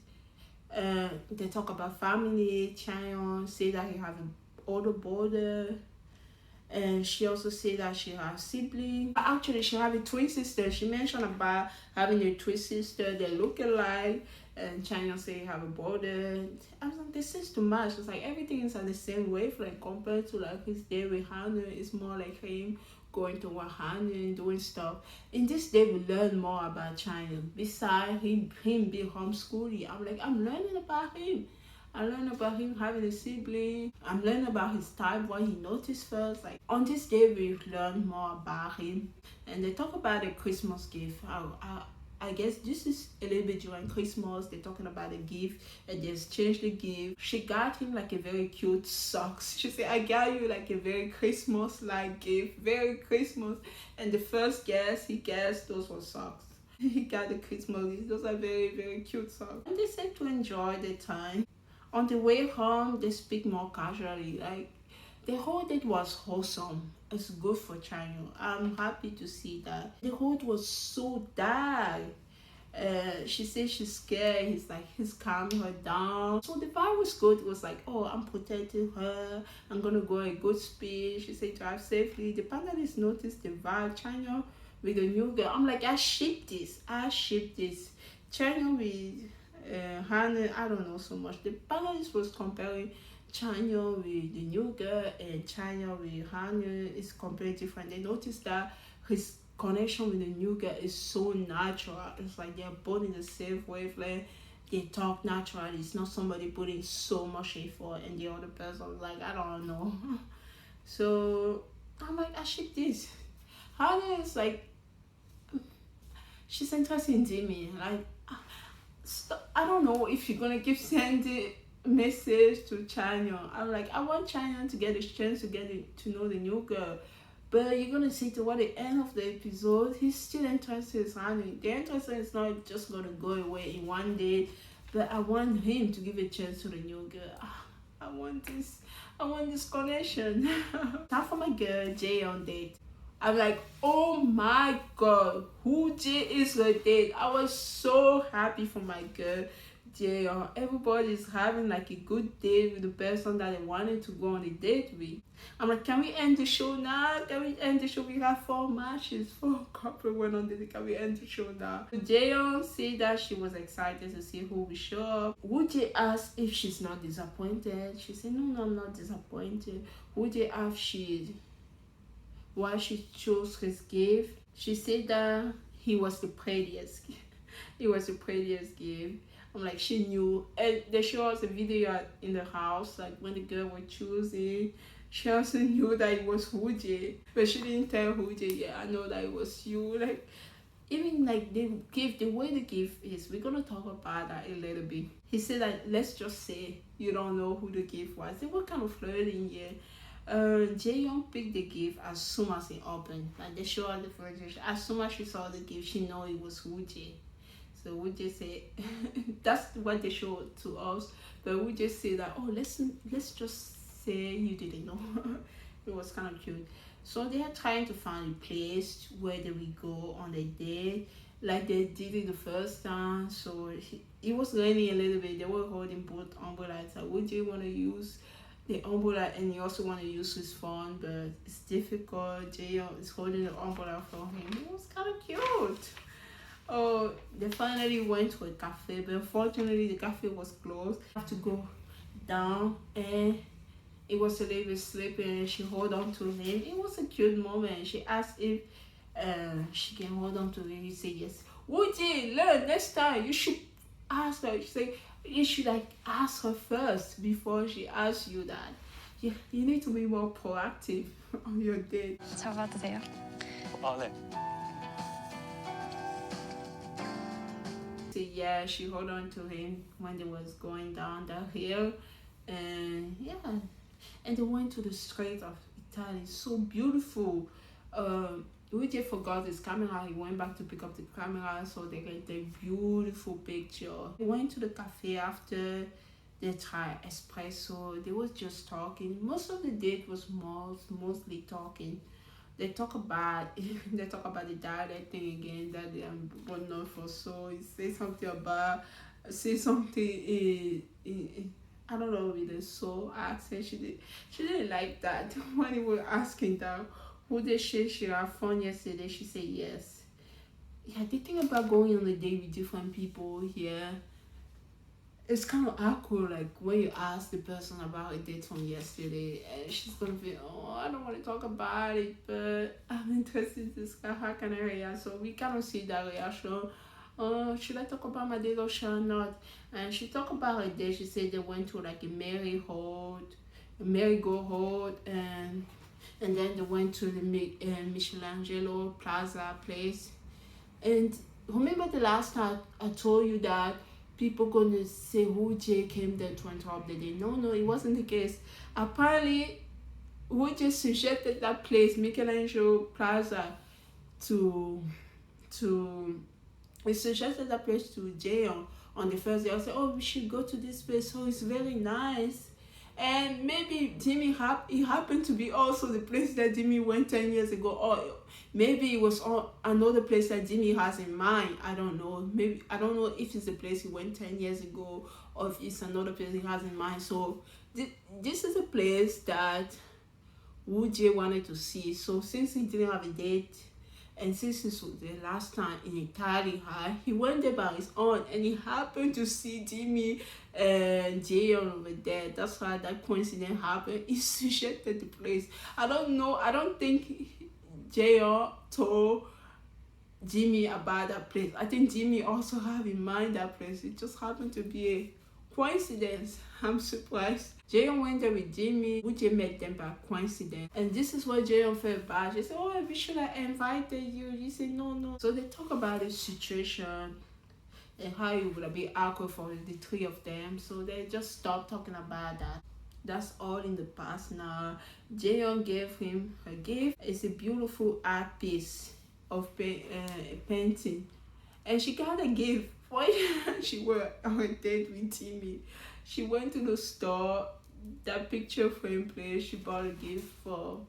They talk about family. Chaeyoung say that he have an older brother. And she also said that she has siblings. Actually, she have a twin sister. She mentioned about having a twin sister. They look alike. And China say have a brother. I was like, this is too much. It's like everything is at the same wavelength compared to like his day with Hannah. It's more like him going to Wuhan and doing stuff. In this day, we learn more about China. Besides him being homeschooling, I'm learning about him. I learned about him having a sibling. I'm learning about his type, what he noticed first. Like on this day, we learn more about him. And they talk about a Christmas gift. I guess this is a little bit during Christmas. They're talking about a gift and they exchanged the gift. She got him like a very cute socks. She said, I got you like a very Christmas-like gift. Very Christmas. And the first guess, he guessed those were socks. He got the Christmas gift. Those are very, very cute socks. And they said to enjoy the time. On the way home, they speak more casually. Like the whole date was wholesome. It's good for China. I'm happy to see that. The whole was so dark. She says she's scared. He's calming her down. So the vibe was good. It was like, oh, I'm protecting her. I'm gonna go at a good speed. She said drive safely. The panelists noticed the vibe. China with the new girl. I'm like, I ship this. China with Hannah, I don't know so much. The panelist was comparing China with the new girl and China with Hannah is completely different. They noticed that his connection with the new girl is so natural. It's like they're both in the same wavelength. They talk naturally. It's not somebody putting so much effort and the other person like, I don't know. So I'm like, I ship this. Hannah is like, she's interested in Jimmy. Like, I don't know if you're gonna send the message to China. I'm like, I want China to get a chance to to know the new girl, but you're gonna see toward the end of the episode, he's still interested in Honey. The interest is not just gonna go away in one day, but I want him to give a chance to the new girl. I want this connection. Time for my girl Jay on date. I'm like, oh my god, who Jay is her date? I was so happy for my girl Jay. Everybody's having like a good date with the person that they wanted to go on a date with. I'm like, can we end the show now? Can we end the show? We have 4 matches, 4 couples went on the date. Can we end the show now? Jaeyoung said that she was excited to see who will show up. Woojae asked if she's not disappointed. She said, no, I'm not disappointed. Woojae asked why she chose his gift. She said that he was the prettiest. He was the prettiest gift. I'm like, she knew. And they show us a video in the house, like when the girl was choosing. She also knew that it was Woojae, but she didn't tell Woojae, yeah, I know that it was you. Like, even like the way the gift is, we're gonna talk about that a little bit. He said that let's just say you don't know who the gift was. They were kind of flirting, yeah. Jaeyoung picked the gift as soon as it opened. Like they show her the footage. As soon as she saw the gift, she know it was Woojae. So Woojae said, that's what they showed to us. But Woojae said that, oh, let's just say you didn't know. It was kind of cute. So they are trying to find a place where they will go on a date, like they did it the first time. So it was raining a little bit. They were holding both umbrellas. So Woojae want to use the umbrella and he also want to use his phone, but it's difficult. Jaeyoung is holding the umbrella for him. It was kind of cute. Oh, they finally went to a cafe, but unfortunately the cafe was closed. I have to go down and it was a little bit sleepy and she held on to him. It was a cute moment. She asked if she can hold on to him. He said yes. Woojae, look, next time you should ask her. She said you should like ask her first before she asks you that. You need to be more proactive on your date. 잡아드세요. 네. So yeah, she held on to him when they was going down the hill, and yeah, and they went to the street of Italy. So beautiful. Woojae forgot his camera. He went back to pick up the camera, so they get the beautiful picture. They went to the cafe after they tried espresso. They was just talking. Most of the date was mostly talking. They talk about the dialect thing again that they are known for. So he say something in I don't know with the soul accent. She didn't like that when he was asking that. Who did she have fun yesterday? She said yes. Yeah, the thing about going on a date with different people here, it's kind of awkward. Like when you ask the person about a date from yesterday, and she's gonna be, oh, I don't want to talk about it, but I'm interested to discuss how can I react. So we kind of see that reaction. Should I talk about my date or should I not? And she talked about her day. She said they went to like a merry-go-round, and then they went to the Michelangelo Plaza place. And remember the last time I told you that people gonna say Wu Jie came there to interrupt the day? No, it wasn't the case. Apparently, Wu Jie suggested that place, Michelangelo Plaza, we suggested that place to Jaeyoung on the first day. I said, oh, we should go to this place. So it's very nice. And maybe Jimmy it happened to be also the place that Jimmy went 10 years ago. Or maybe it was another place that Jimmy has in mind. I don't know. Maybe I don't know if it's the place he went 10 years ago or if it's another place he has in mind. So this is a place that Wu Jie wanted to see. So since he didn't have a date, and since this was the last time in Italy, he went there by his own, and he happened to see Jimmy and Jaeyoung over there. That's why that coincidence happened. He suggested the place. I don't know. I don't think Jaeyoung told Jimmy about that place. I think Jimmy also have in mind that place. It just happened to be a coincidence. I'm surprised. Jaeyoung went there with Jimmy. Wu Jie met them by coincidence. And this is what Jaeyoung felt bad. She said, oh, we should have invited you. He said, no. So they talk about the situation and how it would be awkward for the three of them. So they just stopped talking about that. That's all in the past now. Jaeyoung gave him a gift. It's a beautiful art piece of painting. And she got a gift. Why she went on a date with Jimmy? She went to the store, that picture frame place. She bought a gift for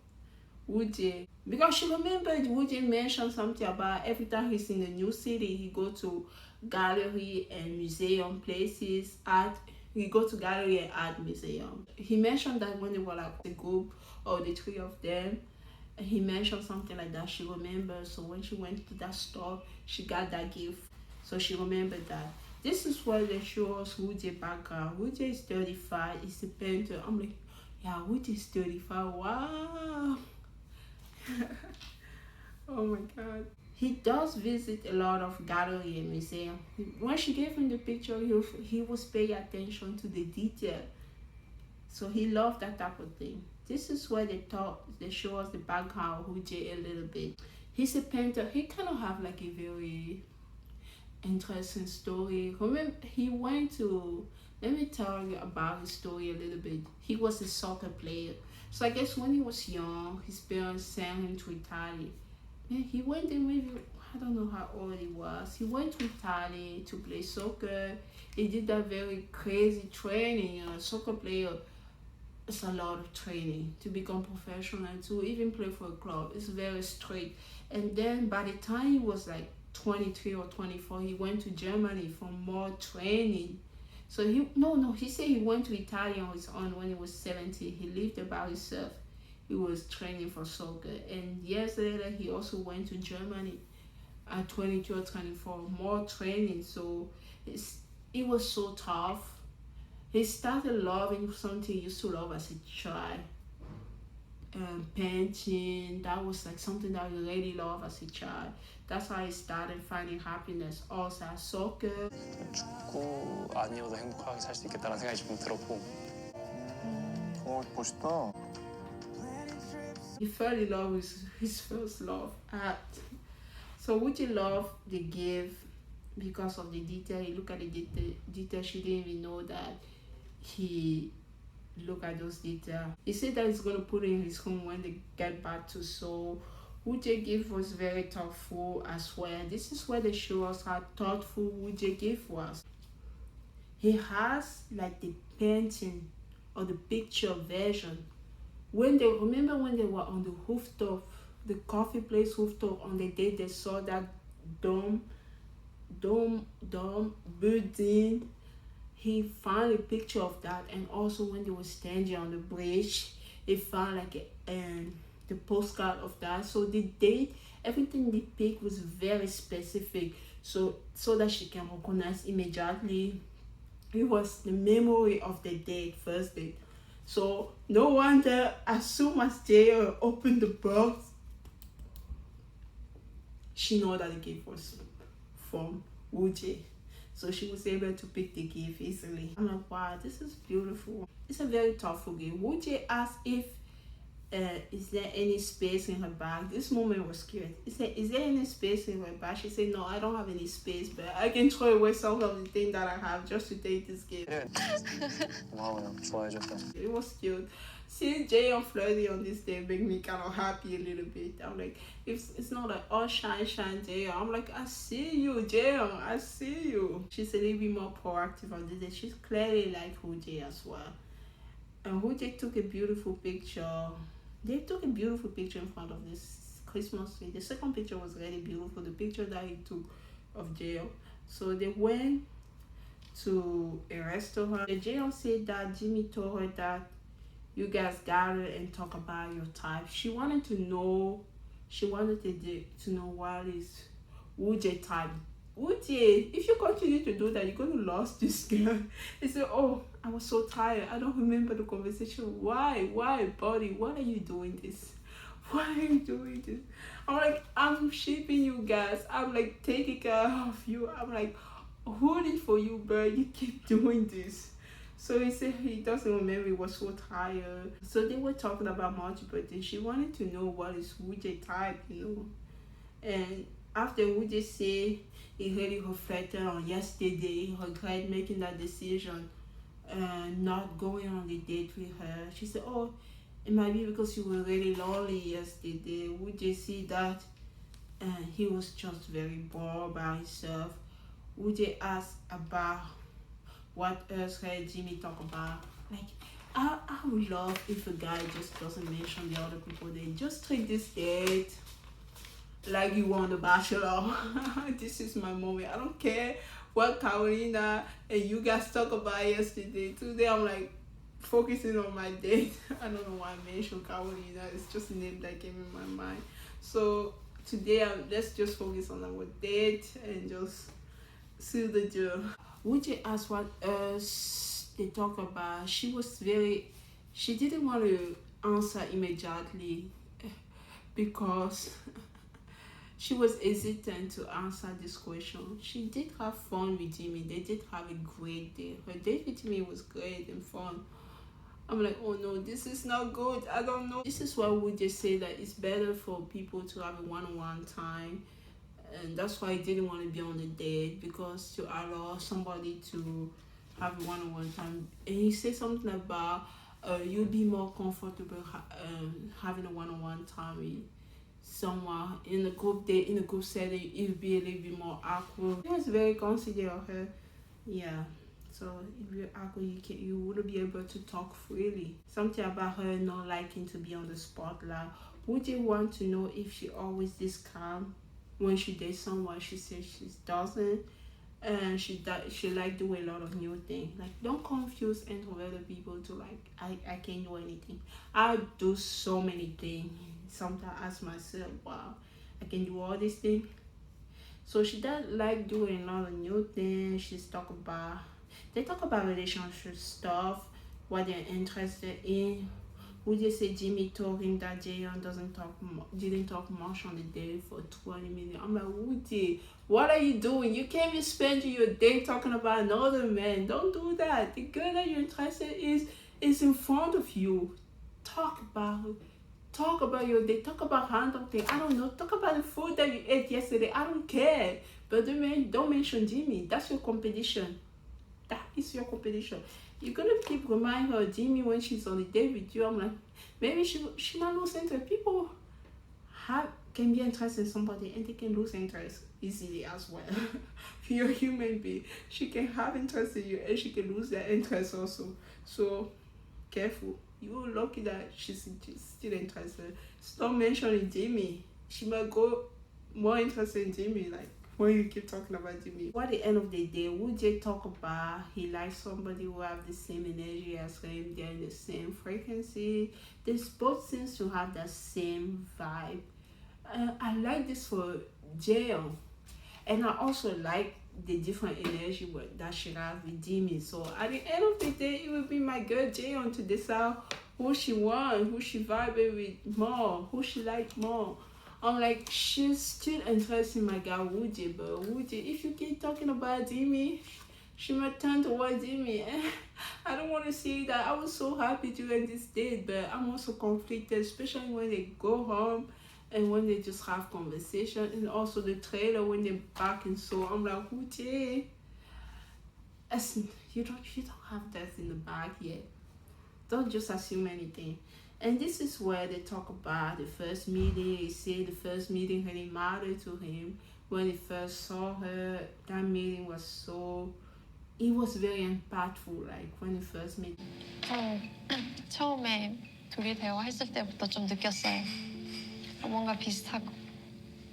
Wu Jie. Because she remembered Wu Jie mentioned something about every time he's in a new city, he go to gallery and museum places. He go to gallery and art museum. He mentioned that when they were like the group or the three of them, he mentioned something like that. She remembered. So when she went to that store, she got that gift. So she remembered that. This is where they show us Wu Jie background. Wu Jie is 35. He's a painter. I'm like, yeah, Wu Jie is 35. Wow. Oh my God. He does visit a lot of gallery and museum. When she gave him the picture, he was paying attention to the detail. So he loved that type of thing. This is where they show us the background of Wu Jie a little bit. He's a painter. He kind of have like a very interesting story. Remember, he went to, let me tell you about his story a little bit. He was a soccer player. So I guess when he was young, his parents sent him to Italy. Man, he went there maybe, I don't know how old he was. He went to Italy to play soccer. He did that very crazy training. You know, a soccer player, it's a lot of training to become professional and to even play for a club. It's very strict. And then by the time he was like 23 or 24, he went to Germany for more training. So he said he went to Italy on his own when he was 17. He lived there by himself. He was training for soccer. And years later, he also went to Germany at 22 or 24, more training. So it was so tough. He started loving something he used to love as a child. Painting, that was like something that he really loved as a child. That's how he started finding happiness. Also soccer. 축구 아니어도 행복하게 살 수 있겠다는 생각이 좀 들었고. 멋있다. He fell in love with his first love, art. So Wu Jie loved the gift because of the detail. He looked at the detail. She didn't even know that he looked at those details. He said that he's going to put it in his home when they get back to Seoul. Wu Jie gift was very thoughtful as well. This is where they show us how thoughtful Wu Jie gift was. He has like the painting or the picture version. Remember when they were on the rooftop, the coffee place rooftop, on the day they saw that dome building, he found a picture of that. And also when they were standing on the bridge, he found like the postcard of that. So the date, everything they picked was very specific, so that she can recognize immediately. It was the memory of the date, first date. So no wonder as soon as Jaeyoung opened the box, she know that the gift was from Woojae. So she was able to pick the gift easily. I'm like, wow, this is beautiful. It's a very thoughtful gift. Woojae asked if is there any space in her bag. This moment was cute. He said, is there any space in her bag? She said, no, I don't have any space, but I can throw away some of the things that I have just to take this gift. 고마워요. 좋아해줘서. It was cute. Seeing Jaeyoung flirty on this day make me kind of happy a little bit. I'm like, it's not like, oh, shine, Jaeyoung. I'm like, I see you, Jaeyoung. I see you. She's a little bit more proactive on this day. She's clearly like Woojae as well. And Woojae took a beautiful picture. They took a beautiful picture in front of this Christmas tree. The second picture was really beautiful. The picture that he took of Jaeyoung. So they went to a restaurant. Jaeyoung said that Jimmy told her that you guys gather and talk about your type. She wanted to know. She wanted to know what is Woojae type. Woojae, if you continue to do that, you're going to lose this girl. He said, oh, I was so tired. I don't remember the conversation. Why, buddy? Why are you doing this? Why are you doing this? I'm like, I'm shaping you guys. I'm like taking care of you. I'm like rooting for you, but you keep doing this. So he said he doesn't remember, he was so tired. So they were talking about multiple things. She wanted to know what is Woojae type, And after Woojae said he really reflected on yesterday, he regret making that decision and not going on the date with her. She said, oh, it might be because you were really lonely yesterday. Woojae said that he was just very bored by himself. Woojae asked about what else had Jimmy talk about. Like, I would love if a guy just doesn't mention the other people. They just treat this date like you won The Bachelor. This is my moment. I don't care what Carolina and you guys talk about yesterday. Today I'm like focusing on my date. I don't know why I mentioned Carolina. It's just a name that came in my mind. So today let's just focus on our date and just seal the deal. Woojae asked what else they talk about. She didn't want to answer immediately because she was hesitant to answer this question. She did have fun with Jimmy. They did have a great day. Her date with Jimmy was great and fun. I'm like, oh no, this is not good. I don't know. This is why Woojae say that it's better for people to have a one-on-one time. And that's why I didn't want to be on the date, because to allow somebody to have a one-on-one time. And he said something about you'll be more comfortable having a one-on-one time with someone in a group date, in a group setting. It'll be a little bit more awkward. He was very considerate of her. Yeah. So if you're awkward, you wouldn't be able to talk freely. Something about her not liking to be on the spotlight. Would you want to know if she always this calm when she dates someone? She says she doesn't, and she like doing a lot of new things. Like, don't confuse introverted people to like I can't do anything. I do so many things. Sometimes I ask myself, wow, I can do all these things. So she does like doing a lot of new things. They talk about relationship stuff, what they're interested in. Would you say Jimmy told him that Jaeyoung didn't talk much on the day for 20 minutes? I'm like, Woody, what are you doing? You can't be spending your day talking about another man. Don't do that. The girl that you're interested in is in front of you. Talk about your day. Talk about random things. I don't know. Talk about the food that you ate yesterday. I don't care. But don't mention Jimmy. That's your competition. That is your competition. You're gonna keep reminding her of Jimmy when she's on the date with you. I'm like, maybe she might lose interest. People can be interested in somebody and they can lose interest easily as well. You're a human being. She can have interest in you and she can lose that interest also. So careful. You're lucky that she's still interested. Stop mentioning Jimmy. She might go more interested in Jimmy, like when you keep talking about Jimmy. At the end of the day, Woojae talk about he likes somebody who have the same energy as him. They're in the same frequency. They both seems to have that same vibe. I like this for Jaeyoung. And I also like the different energy that she has with Jimmy. So at the end of the day, it will be my girl Jaehyun to decide who she wants, who she vibing with more, who she like more. I'm like, she's still interested in my guy Wooji, but Wooji, if you keep talking about Jimmy, she might turn towards Jimmy. I don't want to see that. I was so happy during this date, but I'm also conflicted, especially when they go home and when they just have conversation, and also the trailer when they're back in Seoul. I'm like, Wooji, you don't have that in the bag yet. Don't just assume anything. And this is where they talk about the first meeting. He said the first meeting really mattered to him. When he first saw her, that meeting was so, it was very impactful, like when he first met. 처음에 둘이 대화했을 때부터 좀 느꼈어요. 뭔가 비슷하고.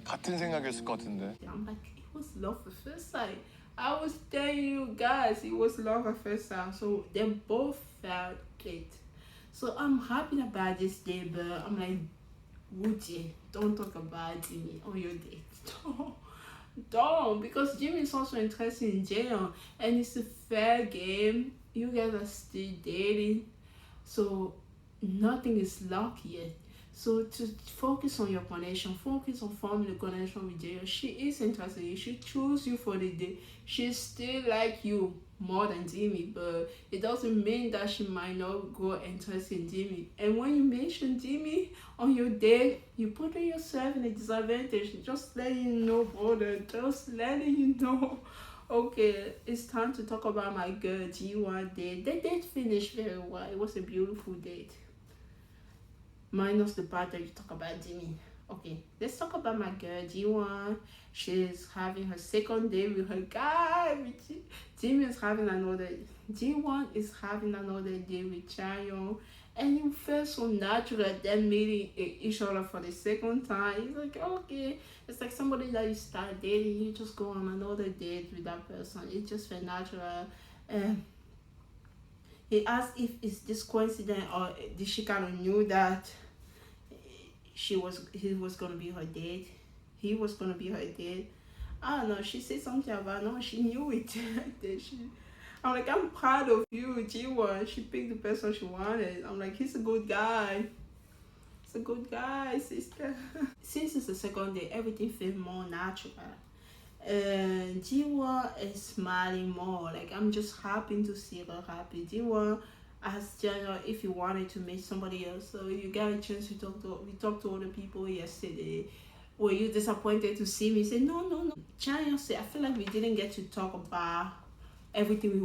같은 생각이었을 것 같은데. I'm like, it was love at first sight. I was telling you guys, it was love at first sight. So they both felt it. So I'm happy about this day, but I'm like, Wooji, don't talk about Jimmy on your date. Don't, because Jimmy is also interested in Jaehyun, and it's a fair game. You guys are still dating, so nothing is locked yet. So to focus on your connection, focus on forming a connection with Jaehyun. She is interested in you. She chose you for the day. She still like you more than Jimmy, but it doesn't mean that she might not go interested in Jimmy. And when you mention Jimmy on your date, you put yourself in a disadvantage. Just letting you know, brother. Just letting you know. Okay, it's time to talk about my girl G1 date. The date finished very well. It was a beautiful date. Minus the part that you talk about Jimmy. Okay, let's talk about my girl G1. She's having her second date with her guy. Jimmy is having another. G1 is having another date with Chaeyoung, and you feel so natural at that meeting each other for the second time. It's like, okay, it's like somebody that you start dating, you just go on another date with that person. It just felt natural. And he asked if it's this coincidence or did she kind of knew that he was gonna be her date. He was gonna be her date. I don't know. She said something about no. She knew it. I'm like, I'm proud of you, G1. She picked the person she wanted. I'm like, he's a good guy. He's a good guy, sister. Since it's the second day, everything feels more natural. And G1 is smiling more. Like, I'm just happy to see her happy. G1 asked Janya if he wanted to meet somebody else. So you got a chance to we talked to other people yesterday. Were you disappointed to see me? He said, no. Janya said, I feel like we didn't get to talk about everything we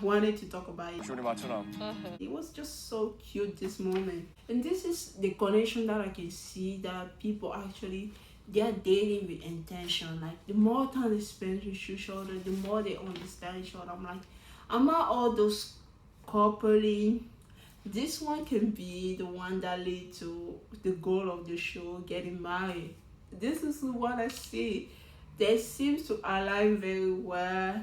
wanted to talk about. 조리 맞춰놔. It was just so cute, this moment. And this is the connection that I can see that people actually, they are dating with intention. Like, the more time they spend with each other, the more they understand each other. I'm like, I'm not all those coupling. This one can be the one that leads to the goal of the show, getting married. This is what I see. They seem to align very well.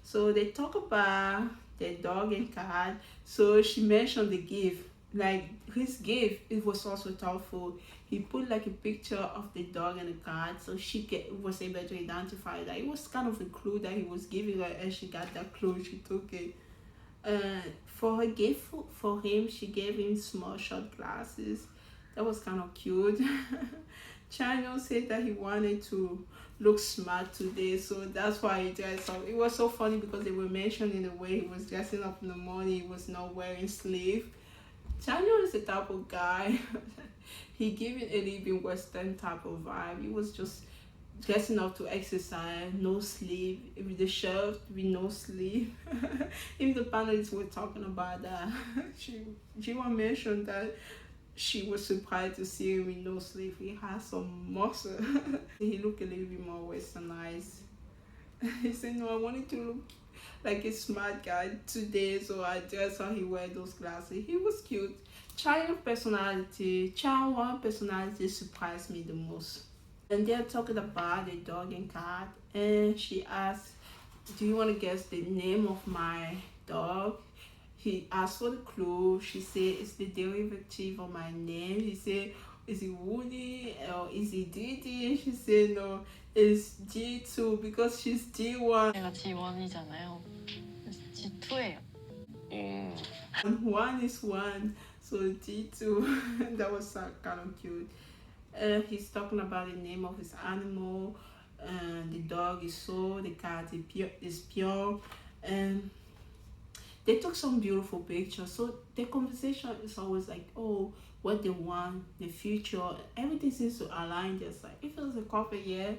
So they talk about the dog and cat. So she mentioned the gift. Like, his gift, it was also thoughtful. He put like a picture of the dog and the cat, so she was able to identify that. It was kind of a clue that he was giving her, and she got that clue, she took it. For her gift for him, she gave him small short glasses. That was kind of cute. Chaeyoung said that he wanted to look smart today, so that's why he dressed up. It was so funny because they were mentioning the way he was dressing up in the morning. He was not wearing sleeve. Chaeyoung is the type of guy. He gave it a living Western type of vibe. He was just dressing up to exercise, no sleeve, with the shirt with no sleeve. Even the panelists were talking about that. G1 mentioned that she was surprised to see him with no sleeve. He had some muscle. He looked a little bit more westernized. He said, no, I wanted to look like a smart guy today, so I dressed how he wear those glasses. He was cute. Chaeyoung personality surprised me the most. And they're talking about the dog and cat, and she asked, do you want to guess the name of my dog? He asked for the clue. She said it's the derivative of my name. He said, is it Woody or is it Didi? She said no, is G2 because she's G1. 제가 G1이잖아요. G2예요. One is one, so G2. That was kind of cute. He's talking about the name of his animal. The dog is So, the cat is Pure, and they took some beautiful pictures. So the conversation is always like, oh, what they want, the future, everything seems to align. Just like if it was a couple, yeah,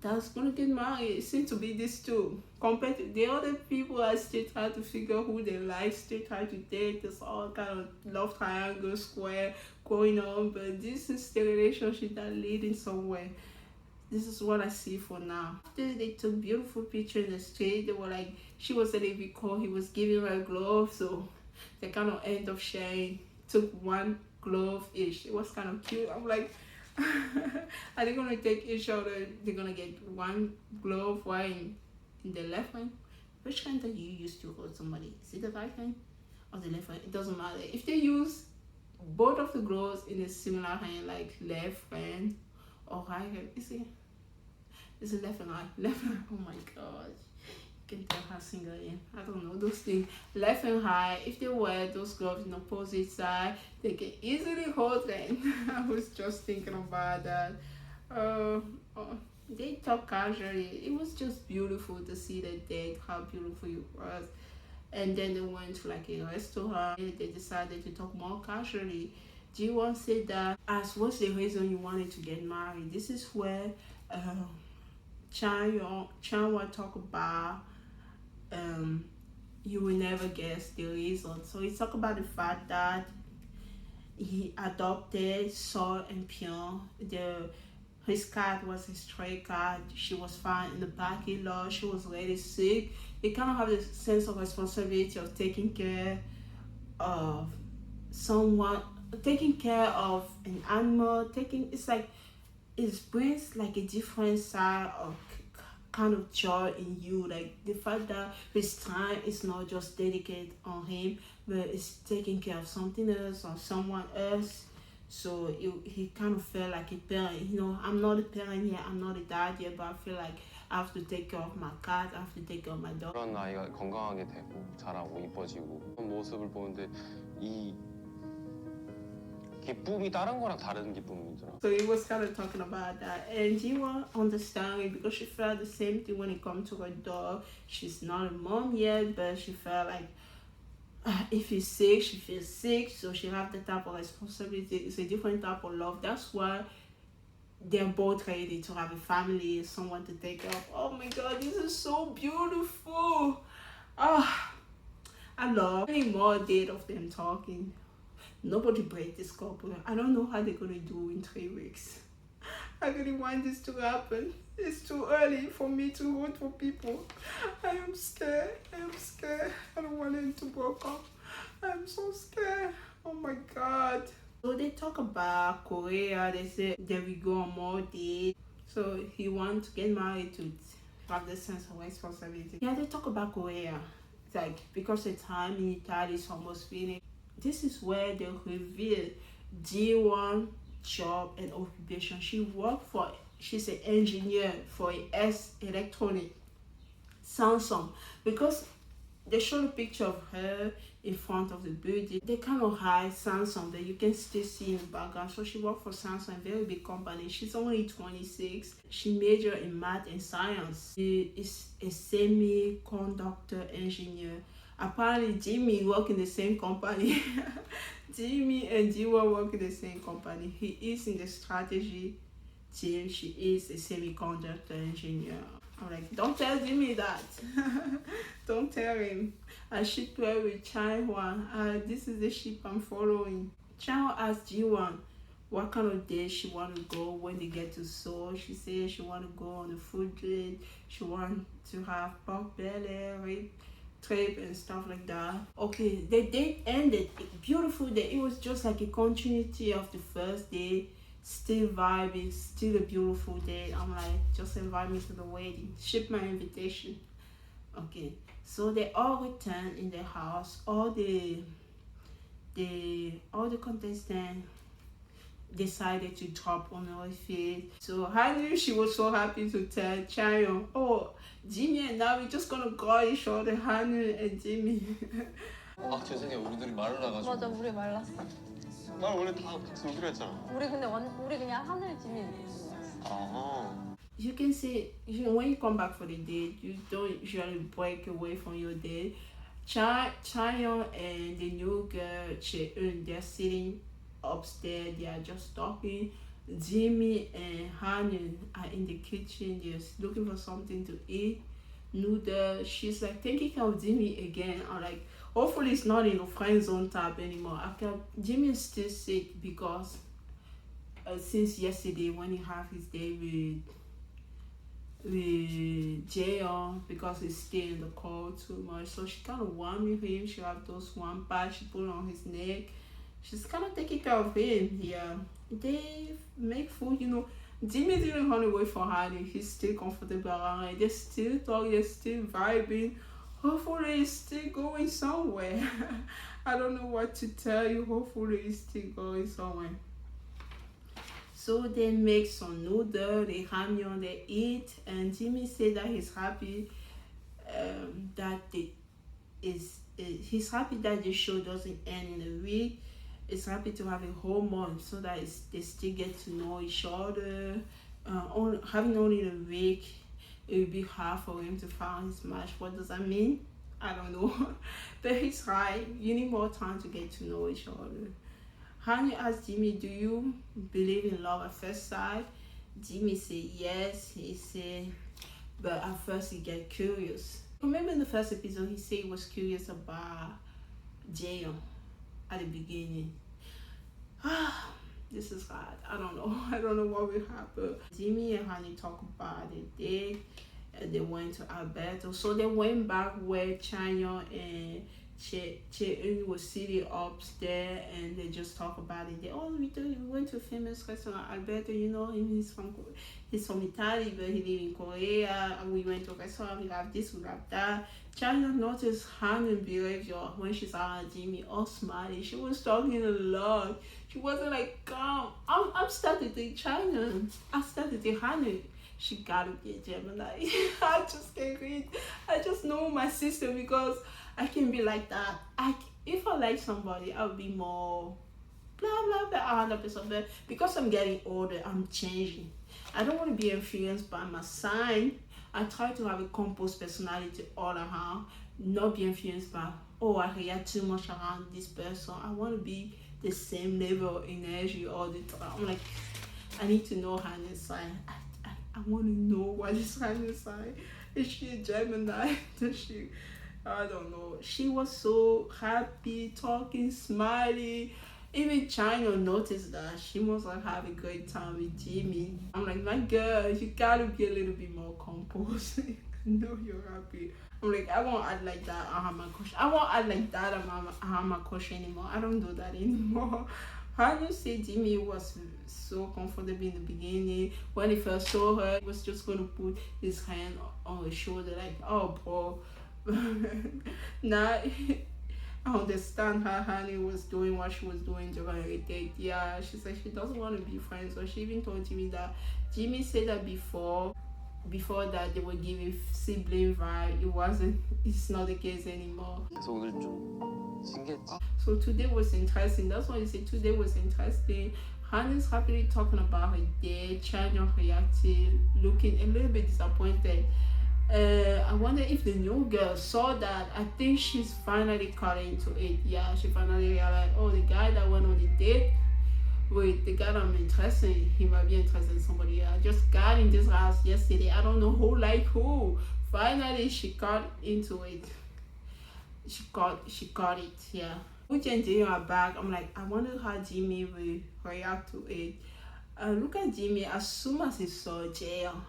that's gonna get married. It seems to be this too. Compared to the other people, I still try to figure who they like, still try to date. There's all kind of love triangle, square going on, but this is the relationship that leading somewhere. This is what I see for now. After they took beautiful pictures in the street, they were like, she was at a call, he was giving her a glove, so they kind of end up sharing, took one glove each. It was kind of cute. I'm like, are they gonna take each other? They're gonna get one glove while in the left hand. Which hand are you used to hold somebody? Is it the right hand or the left hand? It doesn't matter. If they use both of the gloves in a similar hand, like left hand or right hand, you see, it's a left and right. Left hand. Oh my gosh. You can tell how single I am. I don't know those things. Left and right. If they wear those gloves in opposite side, they can easily hold them. I was just thinking about that. They talk casually. It was just beautiful to see the date, how beautiful it was. And then they went to like a restaurant. They decided to talk more casually. G1 said that as what's the reason you wanted to get married. This is where Chan will talk about you will never guess the reason. So he talked about the fact that he adopted Sol and Pion. His cat was a stray cat. She was found in the parking lot. She was really sick. They kind of have this sense of responsibility of taking care of someone, taking care of an animal. It's like it brings like a different side of kind of joy in you, like the fact that his time is not just dedicated on him, but it's taking care of something else or someone else. So he kind of felt like a parent. You know, I'm not a parent yet, I'm not a dad yet, but I feel like I have to take care of my cat, I have to take care of my dog. 그런 아이가 건강하게 되고 자라고 이뻐지고 그런 모습을 보는데 이 기쁨이 다른 거랑 다른 기쁨이더라. So he was kind of talking about that, and Jiwa understand it because she felt the same thing when it comes to her dog. She's not a mom yet, but she felt like if he's sick, she feels sick, so she have the type of responsibility. It's a different type of love. That's why they're both ready to have a family, someone to take care of. Oh my God, this is so beautiful. I love any more date of them talking. Nobody break this couple. I don't know how they're gonna do in 3 weeks. I really want this to happen. It's too early for me to root for people. I am scared. I don't want them to break up. I'm so scared. Oh my God. So they talk about Korea. They say they will go on more dates. So he wants to get married to have this sense of responsibility. Yeah, they talk about Korea. It's like because the time in Italy is almost finished. This is where they reveal G1 job and occupation. She's an engineer for S Electronic Samsung, because they show a picture of her in front of the building. They kind of hide Samsung, but you can still see in the background. So she worked for Samsung, a very big company. She's only 26. She majored in math and science. She is a semiconductor engineer. Apparently Jimmy work in the same company. Jimmy and Jiwa work in the same company. He is in the strategy team. She is a semiconductor engineer. I'm like, don't tell Jimmy that. Don't tell him. I ship her with Chaiwan. This is the ship I'm following. Chaiwan asked Jiwan what kind of day she want to go when they get to Seoul. She said she want to go on a food trip. She want to have pork belly, trip and stuff like that. Okay, the date ended. Beautiful day. It was just like a continuity of the first day. Still vibing, still a beautiful day. I'm like, just invite me to the wedding. Ship my invitation. Okay, so they all returned in the house. All the contestants decided to drop on her face. So Hanyu, she was so happy to tell Chaeyoung, oh, Jimmy and now we're just gonna call each other Hanyu and Jimmy. 아 죄송해요 우리들이 말라가지고. 맞아, 우리 말랐어. 말 원래 다 같이 오기로 했잖아. 우리 근데 우리 그냥 하늘 지민. 아. You can see when you come back for the date, you don't usually break away from your date. Chaeyoung and the new girl Cheon, they're sitting upstairs, they are just talking. Jimmy and Hanyu are in the kitchen, they're looking for something to eat. Noodle, she's like thinking of Jimmy again. I'm like, hopefully it's not in a friend zone tab anymore. Jimmy is still sick because since yesterday when he had his day with Jaeyoung, because he's still in the cold too much, so she kind of warming him. She have those warm pads she put on his neck. She's kind of taking care of him. Yeah, they make food, you know. Jimmy didn't run away from Hanyu. He's still comfortable around her. They're still talking, they're still vibing. Hopefully it's still going somewhere. I don't know what to tell you. Hopefully it's still going somewhere. So they make some noodle, they Hanyu, they eat, and Jimmy said that he's happy he's happy that the show doesn't end in a week. He's happy to have a whole month so that they still get to know each other. Having only a week, it would be hard for him to find his match. What does that mean? I don't know. But he's right. You need more time to get to know each other. Hanyu asked Jimmy, do you believe in love at first sight? Jimmy said yes. He said, but at first he get curious. Remember in the first episode, he said he was curious about Jaeyoung at the beginning. This is hard. I don't know. I don't know what will happen. Jimmy and Hanyu talk about it. They went to Alberto. So they went back where Chaeyoung and Cheon was sitting upstairs, and they just talk about it. We went to a famous restaurant. Alberto, you know him, he's from Italy, but he live in Korea. And we went to a restaurant, we have this, we have that. Chaeyoung noticed Hanyu behavior when she's around Jimmy, all smiley. She was talking a lot. She wasn't like calm. I'm starting to think Chaeyoung. I started to think Hanyu. She gotta be a Gemini. I just can't read. I just know my sister because I can be like that. If I like somebody, I'll be more blah blah blah 100%. But because I'm getting older, I'm changing. I don't want to be influenced by my sign. I try to have a composed personality all around, not be influenced by, oh, I react too much around this person. I want to be the same level of energy all the time. I'm like, I need to know Hanyu's sign. I want to know what is Hanyu's sign. Is she a Gemini? Does she? I don't know. She was so happy, talking, smiling. Even China noticed that. She must have had a great time with Jimmy. I'm like, my girl, you gotta be a little bit more composed. I know you're happy. I'm like, I won't act like that. I have my crush. I won't act like that. I have my crush anymore. I don't do that anymore. How do you say Jimmy was so comfortable in the beginning? When he first saw her, he was just gonna put his hand on her shoulder, like, oh, bro. Now I understand how Hanyu was doing what she was doing during her date. Yeah, she said she doesn't want to be friends. So she even told Jimmy that. Jimmy said that before that they were giving sibling vibe. It's not the case anymore. 그래서 오늘 좀 신기했지. So today was interesting. That's why you say today was interesting. Hanyu's happily talking about her date. Chaeyoung reacted, looking a little bit disappointed. I wonder if the new girl saw that. I think she's finally caught into it. Yeah, she finally realized, oh, the guy that went on the date with the guy that I'm interested in, he might be interested in somebody else. I just got in this house yesterday. I don't know who like who. Finally, she caught into it. She caught it, yeah. Which and Jimmy are back. I'm like, I wonder how Jimmy will react to it. Look at Jimmy. As soon as he saw Jaeyoung,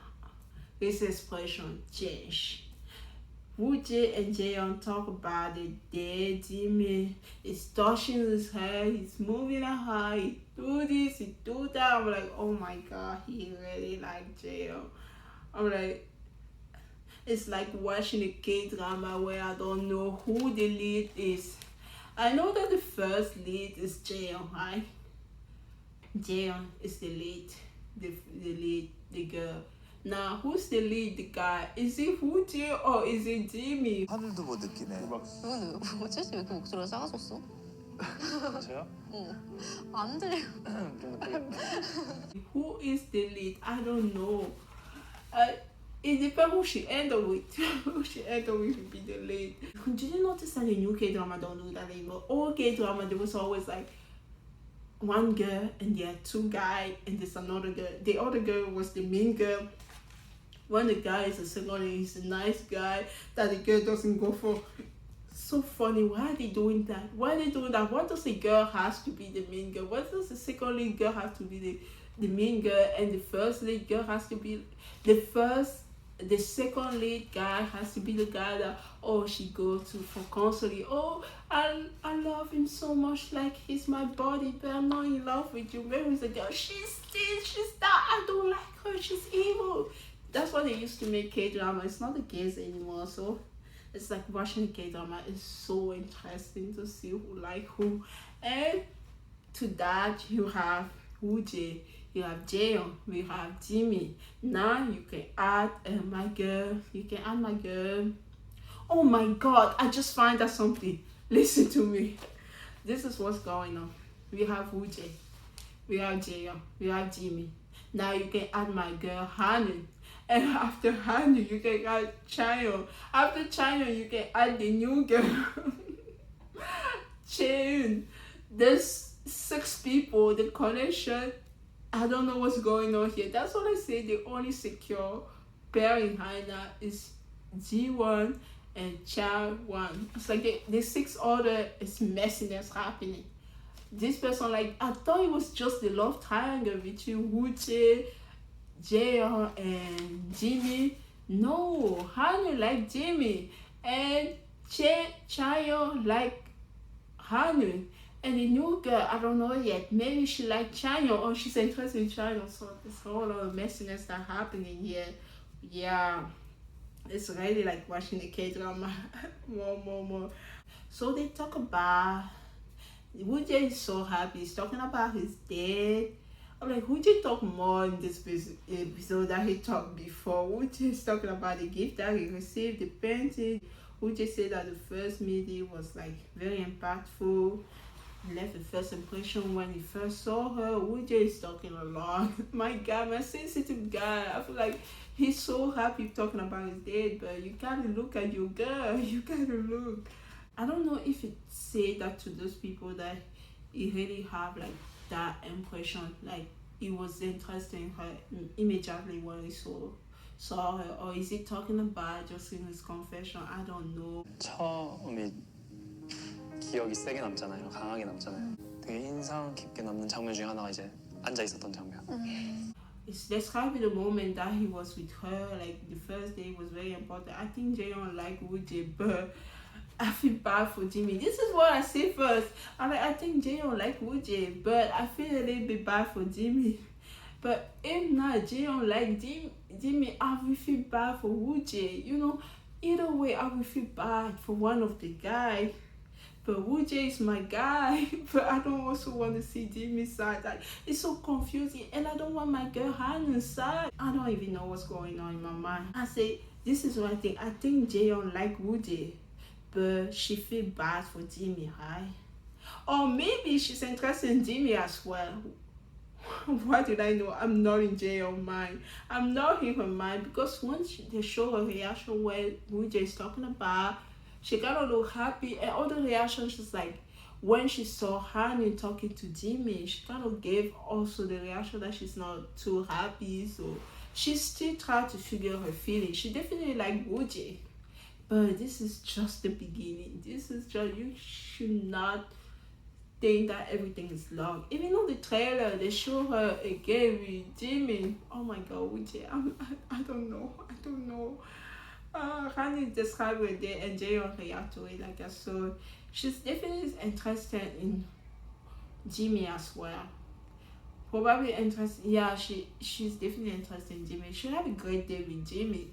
his expression changed. Woojae and Jaeyoung talk about it. There, Jimmy is touching his hair, he's moving her hair, he do this, he do that. I'm like, oh my god, he really liked Jaeyoung. I'm like, it's like watching a K-drama where I don't know who the lead is. I know that the first lead is Jaeyoung, right? Jaeyoung is the lead, the girl. Now, who's the lead, the guy? Is it Woojae or is it Jimmy? 하늘도 못 느끼네. 이거는 뭐지? 왜 이렇게 목소리가 작아졌어? 저요? 안 들려. Who is the lead? I don't know. It depends who she end up with. Who she end up with will be the lead. Did you notice that the new K-drama don't do that anymore? All K-drama, there was always like one girl and there are two guys and there's another girl. The other girl was the main girl. When the guy is a second, he's a nice guy that the girl doesn't go for. So funny. Why are they doing that? Why are they doing that? Why does the girl has to be the main girl? Why does the second lead girl have to be the main girl and the first lead girl has to be the second lead guy has to be the guy that she goes to for counseling. I love him so much, like he's my body, but I'm not in love with you. Maybe it's a girl, she's this, she's that, I don't like her, she's evil. That's what they used to make K-drama. It's not the case anymore. So it's like watching K-drama is so interesting to see who like who. And to that you have Woojae, you have Jaeyoung, we have Jimmy. Now you can add my girl. You can add my girl. Oh my God! I just find out something. Listen to me. This is what's going on. We have Woojae, we have Jaeyoung, we have Jimmy. Now you can add my girl Hanwoo. And after Hanwoo, you can add Chaeyoung. After Chaeyoung, you can add the new girl, Chaeyoung. There's 6 people. The connection, I don't know what's going on here. That's what I say. The only secure pair in Hana is Ji-won and Cha-won. It's like the 6 other is messiness happening. This person, like, I thought it was just the love triangle between Woojae, Jaeyoung and Jimmy. No, Hanwoo like Jimmy and Chaeyoung like Hanwoo. And the new girl, I don't know yet. Maybe she like Chaeyoung or she's interested in Chaeyoung. So there's a whole lot of messiness that happening here. Yeah, it's really like watching the K-drama more. So they talk about Woojae is so happy. He's talking about his dad. I'm like, Woojae talk more in this episode than he talked before. Woojae is talking about the gift that he received, the painting. Woojae said that the first meeting was like very impactful. He left the first impression when he first saw her. Woojae is talking a lot. My God, my sensitive guy. I feel like he's so happy talking about his dad, but you gotta look at your girl. You gotta look. I don't know if it said that to those people that he really have like that impression, like he was interested in her immediately when he saw her, or is he talking about just in his confession? I don't know. 처음이 기억이 세게 남잖아요. 강하게 남잖아요. 되게 인상 깊게 남는 장면 중에 하나가 이제 앉아 있었던 장면. It's describing the moment that he was with her, like the first day was very important. I think Jaeyoung liked Woojae, but I feel bad for Jimmy. This is what I say first. I think Jaeyoung like Woojae, but I feel a little bit bad for Jimmy. But if not Jaeyoung like Jimmy, I will feel bad for Woojae. You know, either way, I will feel bad for one of the guys. But Woojae is my guy. But I don't also want to see Jimmy's side. Like, it's so confusing, and I don't want my girl Hanwoo's side. I don't even know what's going on in my mind. I say, this is what I think. I think Jaeyoung like Woojae, but she feel bad for Jimmy, right? Or maybe she's interested in Jimmy as well. What did I know? I'm not in Jaeyoung's mind. I'm not in her mind, because once they show her reaction where Woojae is talking about, she got a little happy, and all the reactions is like when she saw Hanwoo talking to Jimmy, she kind of gave also the reaction that she's not too happy. So she still tried to figure her feelings. She definitely like Woojae. But this is just the beginning. This is just, you should not think that everything is love. Even though the trailer, they show her again with Jimmy. Oh my God, Woojae, I don't know. Hanwoo described her day and Jaeyoung react to it like that. So she's definitely interested in Jimmy as well. Probably interested, yeah, she's definitely interested in Jimmy. She'll have a great day with Jimmy.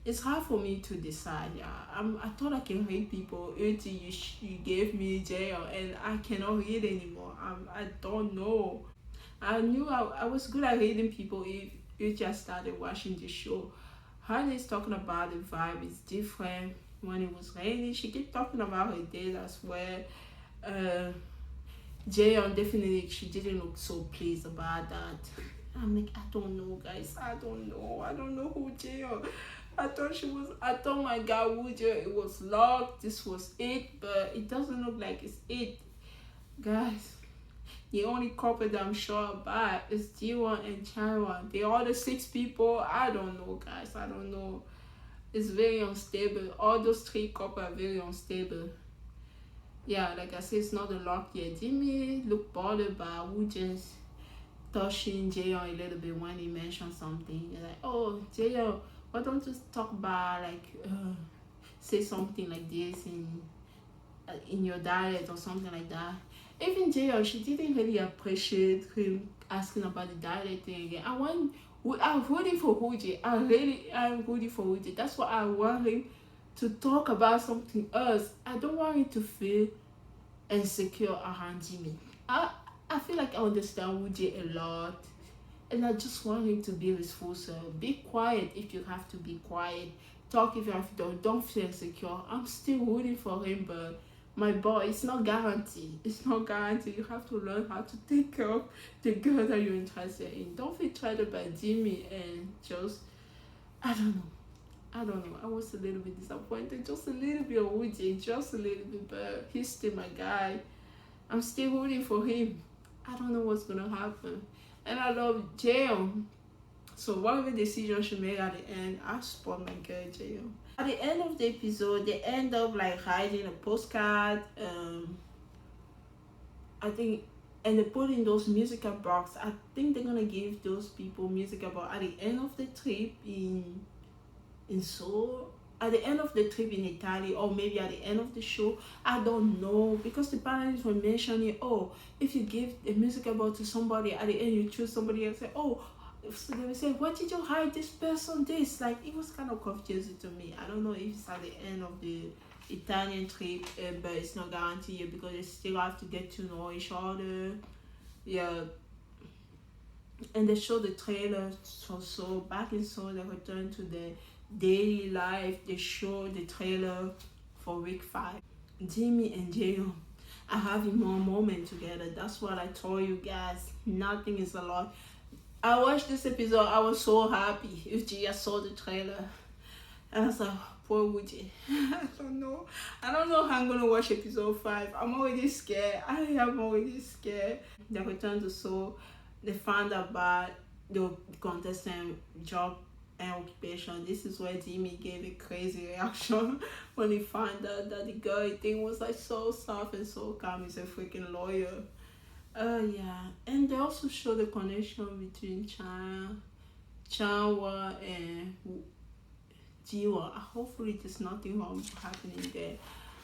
it's hard for me to decide. Yeah, I thought I can read people until you gave me jail, and I cannot read anymore. I don't know. I knew I was good at reading people if you just started watching the show. Honey's talking about the vibe is different. When it was raining, she kept talking about her day as well. Jaeyeon definitely, she didn't look so pleased about that. I'm like, I don't know, guys. I don't know who Jaeyeon. I thought my God, Wooja, it was locked. This was it, but it doesn't look like it's it, guys. The only couple that I'm sure about is Jiwon and Chanwon. The other 6 people, I don't know, guys. I don't know. It's very unstable. All those 3 couples are very unstable. Yeah, like I said, it's not a lock yet. Jimmy looked bothered by Wooja's touching Jaeyeon a little bit when he mentioned something. He's like, oh, Jaeyeon, why don't you talk about, like, say something like this in your diet or something like that. Even Jaeyeon, she didn't really appreciate him asking about the diet thing again. I'm rooting for Wooja. I'm rooting for Wooja. That's why I want him to talk about something else. I don't want him to feel insecure around Jimmy. I feel like I understand Wooja a lot, and I just want him to be his full self. Be quiet if you have to be quiet. Talk if you have to. Don't feel insecure. I'm still rooting for him, but my boy, it's not guaranteed. It's not guaranteed. You have to learn how to take care of the girl that you're interested in. Don't feel threatened by Jimmy and just, I don't know. I was a little bit disappointed. Just a little bit of Wooja, just a little bit, but he's still my guy. I'm still rooting for him. I don't know what's gonna happen. And I love Jaeyeon. So whatever decision she made at the end, I support my girl Jaeyeon. At the end of the episode, they end up like hiding a postcard. I think, and they put in those musical box. I think they're gonna give those people musical box at the end of the trip in Seoul, at the end of the trip in Italy, or maybe at the end of the show. I don't know, because the panelists were mentioning, oh, if you give a musical box to somebody, at the end you choose somebody else. Say, oh. So they would say, why did you hide this person this? Like, it was kind of confusing to me. I don't know if it's at the end of the Italian trip, but it's not guaranteed yet because they still have to get to know each other. Yeah. And they show the trailer. So back in Seoul, they return to their daily life. They show the trailer for week 5. Jimmy and Jaeyeon are having more moments together. That's what I told you guys. Nothing is a lot. I watched this episode, I was so happy. If Gia saw the trailer, and I was like, poor Wooja. I don't know how I'm gonna watch episode 5. I'm already scared. I am already scared. They returned to Seoul. They found out about the contestant job and occupation. This is where Jimmy gave a crazy reaction when he found out that the guy thing was like so soft and so calm. He's a freaking lawyer. Yeah, and they also show the connection between Chanwon and Jiwon. Hopefully there's nothing wrong happening there.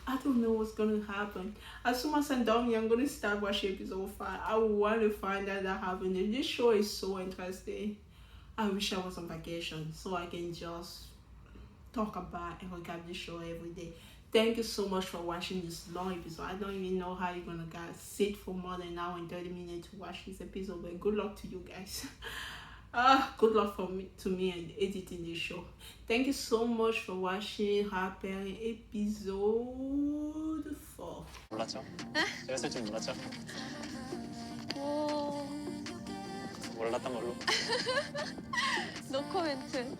I don't know what's gonna happen. As soon as I'm done here, I'm gonna start watching episode 5. I want to find out that happened. This show is so interesting. I wish I was on vacation so I can just talk about and recap the show every day. Thank you so much for watching this long episode. I don't even know how you're gonna guys sit for more than an hour and 30 minutes to watch this episode, but good luck to you guys. Good luck to me and editing this show. Thank you so much for watching Harper episode 4. 몰랐죠? 제가 쓸 줄 몰랐죠? 오, 몰랐던 걸로. 노 코멘트.